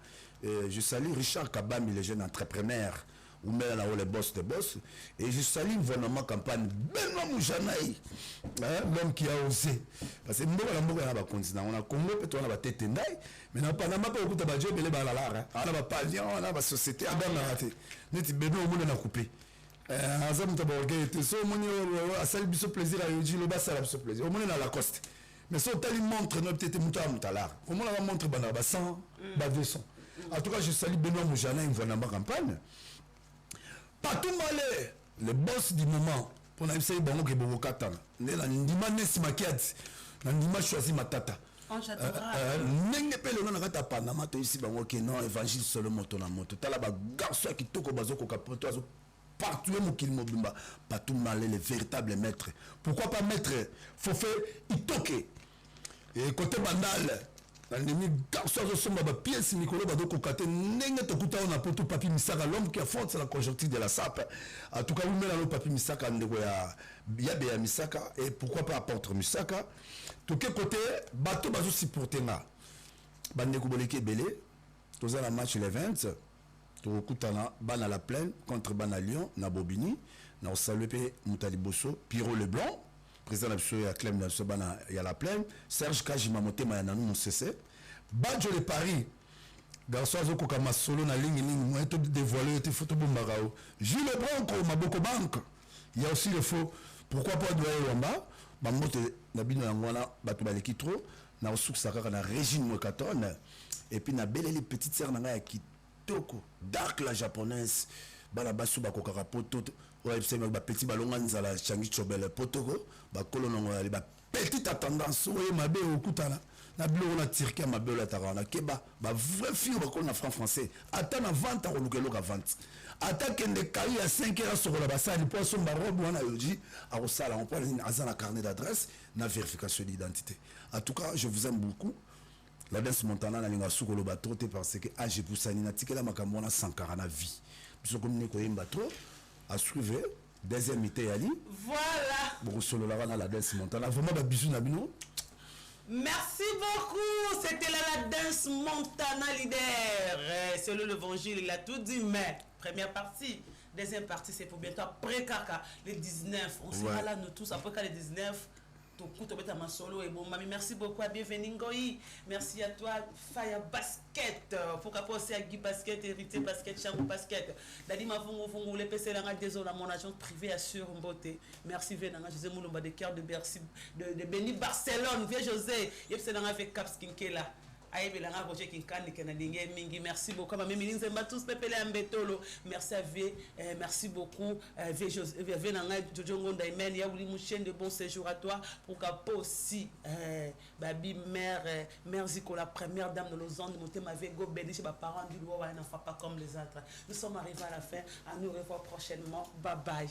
Je salue Richard Kabami, les jeunes entrepreneurs. Ou même là où les boss de boss. Et je salue vraiment campagne Benoît Moujanaï, l'homme qui a osé. Parce que nous avons un continent. On a Congo, peut-être on a tête ndaï, mais on n'a pas beaucoup de budget, mais on a pas pavillon, on a la société, on a raté. Nous avons Benoît Moujanaï coupé. aza muta ba orgueil so moni asali biso plaisir a yoji lo basala biso plaisir omoni na Lacoste mais so tali montre no peut-être muta mutala comment la montre bana ba 100 ba 200 en tout cas je salue Benoît Moujana une fois dans ma campagne partout malé le boss du moment pour na essayer bango ke boko katana na ndima nesi makiati na ndima choisi matata ndenge pe lelo na kata panama to ici bango ke non évangile solo moto na moto tala ba garçon qui toko bazoko kapoto azo partout mokili mobimba partout malé le véritable maître pourquoi pas maître faut faire itoke et côté bandal ndimi garçon azo somba ba pièce mikolo bazoko kate ndenge to kuta na poto papi misaka l'homme qui affronte la conjoncture de la sape en tout cas vous mettez le papi misaka ndeko ya misaka et pourquoi pas apôtre misaka tout quel côté bateau bazo supporter nga bandeko boleke belé toza na match le 20 to kutana bana la plaine contre bana Lyon na Bobigny na saluer pe Moutali Bosso Pierrot Leblanc président absolu à Clem dans bana ya la plaine Serge Kajima motema ya nanu Monsese Badjo le Paris garçon azoko kama solo na ligne moi to dévoiler te photo bombarao Gilles Branco Maboko Bank il y a aussi le faux pourquoi pas doyer Wamba bamote na bino ngwana batu baleki trop na osuksa kaka na Régine Mwekatone et puis na belle les petites sœurs na ya kitoko dark la japonaise bana basu bakokaka poto ouais c'est ba petit balonga nzala changi chobele potoko ba kolonongo ya ba petite tendance oye mabe okutana na bilo na Turquie mabe la tarana keba ba vrai fille ba kolona franc français ata na vente ko lukelo ka vente ata kende kai à 5 heures sur la basali poisson ba robe wana yoji a osala on prend azana carnet d'adresse na vérification d'identité en tout cas je vous aime beaucoup la danse montana na linga sukolo ba troté parce que age poussani na tikela makambo na sankara na vie biso comme ne ko yemba trop à suivre deuxième mi-temps ali voilà bon solo la danse montana vraiment ba bisou na bino. Merci beaucoup. C'était la danse Montana leader. C'est l'évangile, il a tout dit, mais première partie, deuxième partie, c'est pour bientôt après Kaka, le 19. On sera là, nous tous, après Kaka, le 19. Solo et bon, Mami, merci beaucoup à bienvenue Ngoï. Merci à toi, Faya Basket. Pourquoi pas aussi à Guy Basket, Héritier Basket, Chango Basket. Dadi Mavongo, les PC, la désolé, mon agent privé assure beauté. Merci Venanga, José Moulomba de cœur de Bercy, de Béni Barcelone, vieux José. Yep, c'est dans avec Cap Skinkela. Merci beaucoup. Merci à V. Merci beaucoup. De bon séjour à toi. Pour qu'à aussi, Babi, mère Zico, la première dame de Lausanne, de ma Vego, béni chez mes parents, du roi, pas comme les autres. Nous sommes arrivés à la fin. À nous revoir prochainement. Bye bye.